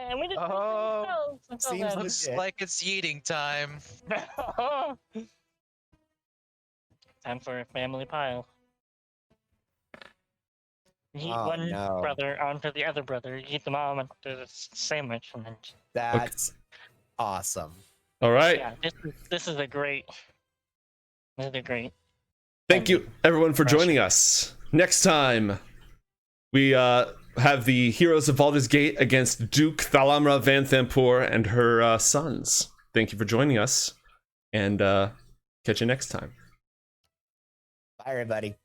And we didn't Oh, seems Looks legit. like it's eating time. Time for a family pile. You eat Oh, one no. brother onto the other brother. You eat the mom onto the sandwich, and then That's awesome. All right. yeah, this is a great. This is a great. Thank you, everyone, for joining us. Next time, we have the heroes of Baldur's Gate against Duke Thalamra Vanthampur and her sons. Thank you for joining us, and catch you next time. Bye, everybody.